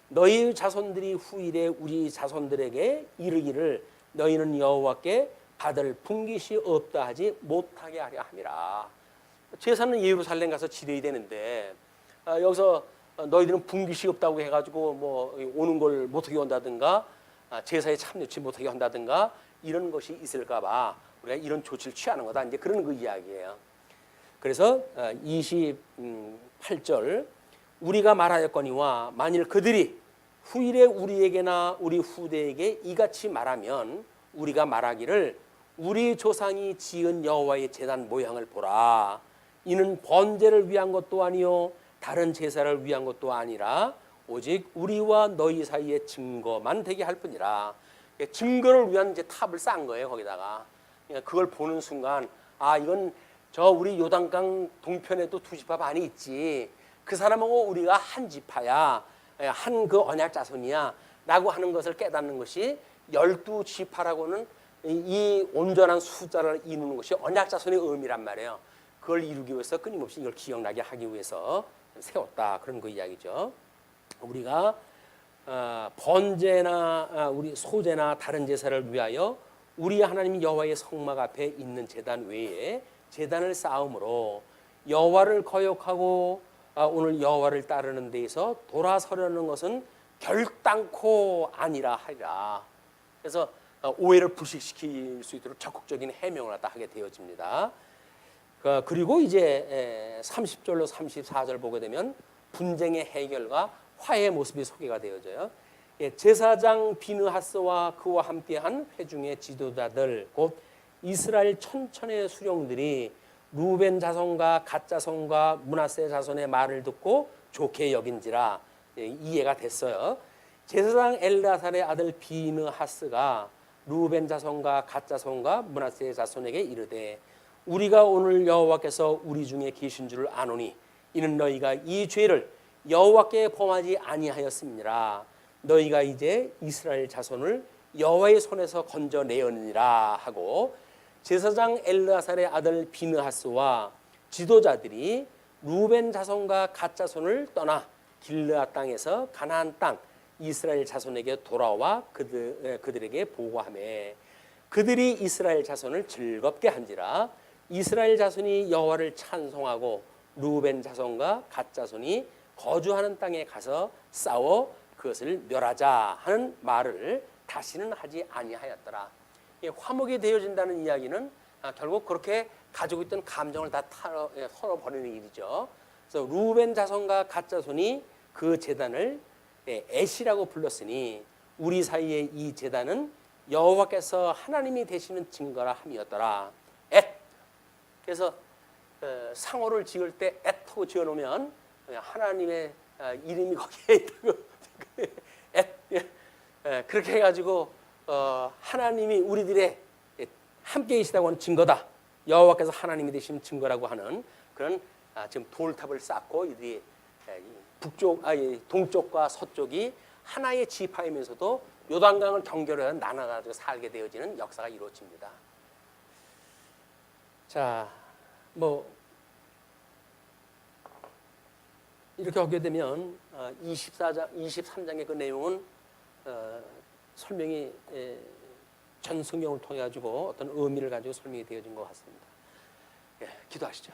너희 자손들이 후일에 우리 자손들에게 이르기를 너희는 여호와께 받을 분깃이 없다 하지 못하게 하려 함이라. 제사는 예루살렘 가서 지내야 되는데 여기서 너희들은 분깃이 없다고 해가지고 뭐 오는 걸 못하게 한다든가 제사에 참여치 못하게 한다든가 이런 것이 있을까봐 우리가 이런 조치를 취하는 거다. 이제 그런 그 이야기예요. 그래서 28절 우리가 말하였거니와 만일 그들이 후일에 우리에게나 우리 후대에게 이같이 말하면 우리가 말하기를 우리 조상이 지은 여호와의 제단 모양을 보라. 이는 번제를 위한 것도 아니요 다른 제사를 위한 것도 아니라 오직 우리와 너희 사이의 증거만 되게 할 뿐이라. 증거를 위한 이제 탑을 쌓은 거예요. 거기다가 그러니까 그걸 보는 순간 이건 저 우리 요단강 동편에도 두 지파 반이 있지. 그 사람하고 우리가 한 지파야. 한 그 언약 자손이야 라고 하는 것을 깨닫는 것이 12지파라고는 이 온전한 숫자를 이루는 것이 언약 자손의 의미란 말이에요. 그걸 이루기 위해서 끊임없이 이걸 기억나게 하기 위해서 세웠다. 그런 그 이야기죠. 우리가 번제나 우리 소제나 다른 제사를 위하여 우리 하나님 여호와의 성막 앞에 있는 제단 외에 제단을 쌓음으로 여호와를 거역하고 오늘 여호와를 따르는 데에서 돌아서려는 것은 결단코 아니라 하리라. 그래서 오해를 불식시킬 수 있도록 적극적인 해명을 하게 되어집니다. 그리고 이제 30절로 34절 보게 되면 분쟁의 해결과 화해의 모습이 소개가 되어져요. 제사장 비느하스와 그와 함께한 회중의 지도자들 곧 이스라엘 천천의 수령들이 루벤 자손과 갓 자손과 므낫세 자손의 말을 듣고 좋게 여긴지라 이해가 됐어요. 제사장 엘르아살의 아들 비느하스가 루벤 자손과 갓 자손과 므낫세 자손에게 이르되 우리가 오늘 여호와께서 우리 중에 계신 줄을 아노니 이는 너희가 이 죄를 여호와께 범하지 아니하였음이니라. 너희가 이제 이스라엘 자손을 여호와의 손에서 건져내었느니라 하고 제사장 엘르아살의 아들 비느하스와 지도자들이 루벤 자손과 갓 자손을 떠나 길르앗 땅에서 가나안 땅 이스라엘 자손에게 돌아와 그들에게 보고하매 그들이 이스라엘 자손을 즐겁게 한지라. 이스라엘 자손이 여호와를 찬송하고 루벤 자손과 갓 자손이 거주하는 땅에 가서 싸워 그것을 멸하자 하는 말을 다시는 하지 아니하였더라. 화목이 되어진다는 이야기는 결국 그렇게 가지고 있던 감정을 다 털어버리는 일이죠. 그래서 루벤 자손과 갓 자손이 그 제단을 엣이라고 불렀으니 우리 사이의 이 제단은 여호와께서 하나님이 되시는 증거라 함이었더라. 엣. 그래서 상호를 지을 때 엣하고 지어놓으면 하나님의 이름이 거기에 있다고 엣. 그렇게 해가지고 하나님이 우리들의 함께 계시다고 하는 증거다. 여호와께서 하나님이 되시는 증거라고 하는 그런 지금 돌탑을 쌓고 이들이 동쪽과 서쪽이 하나의 지파이면서도 요단강을 경계로 나눠가지고 살게 되어지는 역사가 이루어집니다. 자, 뭐 이렇게 하게 되면 23장의 그 내용은 설명이 전 성경을 통해 가지고 어떤 의미를 가지고 설명이 되어진 것 같습니다. 기도하시죠.